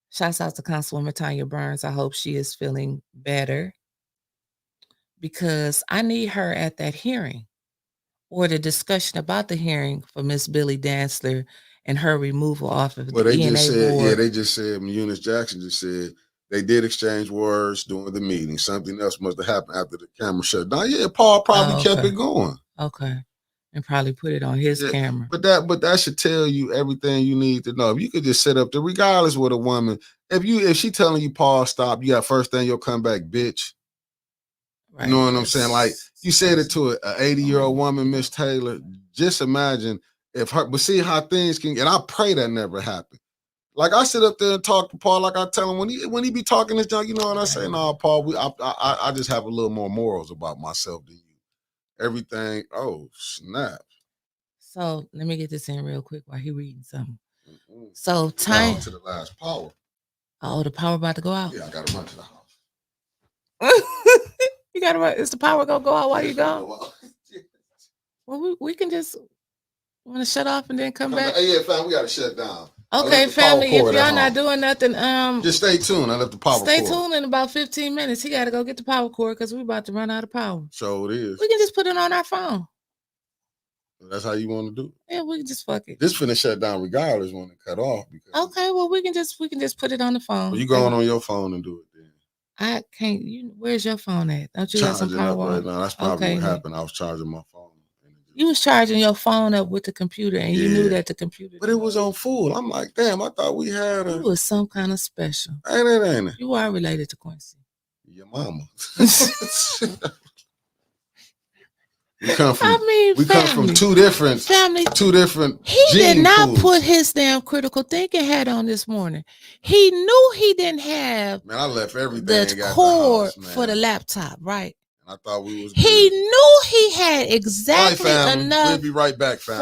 Speaker 2: Shouts out to Councilwoman Tanya Burns. I hope she is feeling better, because I need her at that hearing or the discussion about the hearing for Miss Billy Dantzler and her removal off of the ENA board.
Speaker 4: Yeah, they just said, Eunice Jackson just said, they did exchange words during the meeting. Something else must have happened after the camera shut down. Yeah, Paul probably kept it going.
Speaker 2: Okay. And probably put it on his camera.
Speaker 4: But that should tell you everything you need to know. If you could just sit up there, regardless with a woman, if she telling you, Paul, stop, you got first thing you'll come back, bitch. Right. You know what I'm saying? Like, you said it to an 80-year-old woman, Miss Taylor. Just imagine but see how things can, and I pray that never happen. Like, I sit up there and talk to Paul, like I tell him when he be talking this junk, and I say, no, Paul, I just have a little more morals about myself than you. Everything, oh, snap.
Speaker 2: So let me get this in real quick while he reading something.
Speaker 4: Mm-hmm.
Speaker 2: So time
Speaker 4: to the last power.
Speaker 2: Oh, the power about to go out?
Speaker 4: Yeah, I gotta run to the
Speaker 2: house. You gotta run. Is the power gonna go out while you gone? Well, we can just want to shut off and then come back.
Speaker 4: Yeah, fam, we gotta shut down.
Speaker 2: Okay, family, if y'all not doing nothing,
Speaker 4: just stay tuned. I left the power cord.
Speaker 2: Stay tuned in about 15 minutes. He got to go get the power cord because we're about to run out of power.
Speaker 4: So it is.
Speaker 2: We can just put it on our phone.
Speaker 4: That's how you want to do it?
Speaker 2: Yeah, we can just fuck it.
Speaker 4: This finna shut down regardless when it cut off.
Speaker 2: Okay, well, we can just put it on the phone.
Speaker 4: Well, you going on your phone and do it then.
Speaker 2: I can't. Where's your phone at? Don't you got some power?
Speaker 4: Right now. That's probably what happened. I was charging my phone.
Speaker 2: You was charging your phone up with the computer, and you knew that the computer.
Speaker 4: But it was on full. I'm like, damn, I thought we had
Speaker 2: It was some kind of special.
Speaker 4: Ain't it?
Speaker 2: You are related to Quincy.
Speaker 4: Your mama. We come from two different.
Speaker 2: He did not put his damn critical thinking hat on this morning. He knew he didn't have.
Speaker 4: Man, I left everything.
Speaker 2: The cord for the laptop, right?
Speaker 4: I thought we was.
Speaker 2: He knew he had exactly
Speaker 4: enough.
Speaker 2: We'll
Speaker 4: be right back, fam.